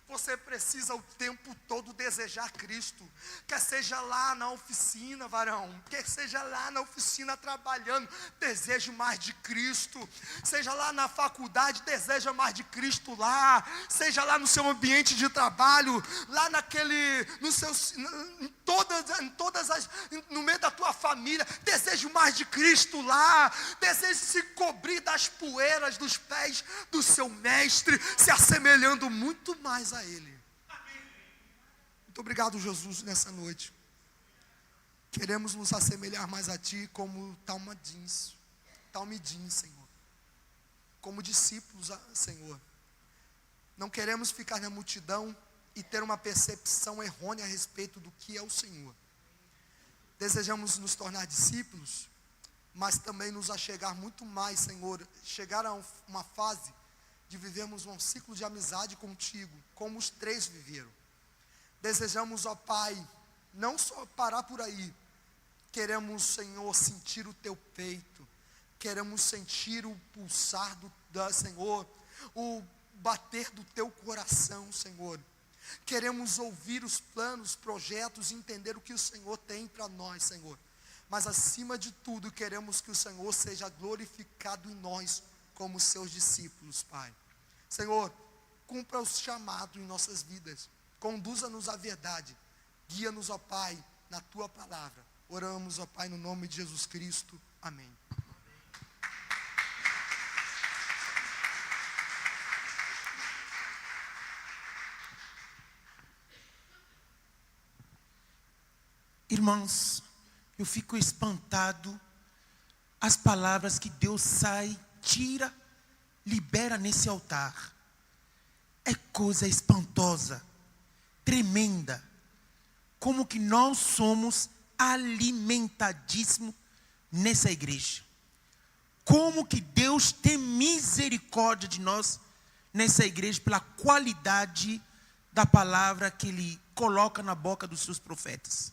Você precisa o tempo todo desejar Cristo. Quer seja lá na oficina, varão. Quer seja lá na oficina trabalhando, deseje mais de Cristo. Seja lá na faculdade, deseja mais de Cristo lá. Seja lá no seu ambiente de trabalho, lá no meio da tua família, deseje mais de Cristo lá. Deseje se cobrir das poeiras dos pés do seu mestre, se assemelhando muito mais a Ele. Muito obrigado, Jesus, nessa noite. Queremos nos assemelhar mais a Ti como talmidim, Senhor. Como discípulos, Senhor. Não queremos ficar na multidão e ter uma percepção errônea a respeito do que é o Senhor. Desejamos nos tornar discípulos, mas também nos achegar muito mais, Senhor. Chegar a uma fase de vivermos um ciclo de amizade contigo, como os três viveram. Desejamos, ó Pai, não só parar por aí. Queremos, Senhor, sentir o Teu peito. Queremos sentir o pulsar Senhor, o bater do Teu coração, Senhor. Queremos ouvir os planos, projetos, entender o que o Senhor tem para nós, Senhor. Mas acima de tudo, queremos que o Senhor seja glorificado em nós, como seus discípulos, Pai. Senhor, cumpra os chamados em nossas vidas. Conduza-nos à verdade. Guia-nos, ó Pai, na Tua palavra. Oramos, ó Pai, no nome de Jesus Cristo. Amém. Irmãos, eu fico espantado as palavras que Deus tira, libera nesse altar. É coisa espantosa, tremenda. Como que nós somos alimentadíssimos nessa igreja. Como que Deus tem misericórdia de nós nessa igreja pela qualidade da palavra que Ele coloca na boca dos seus profetas.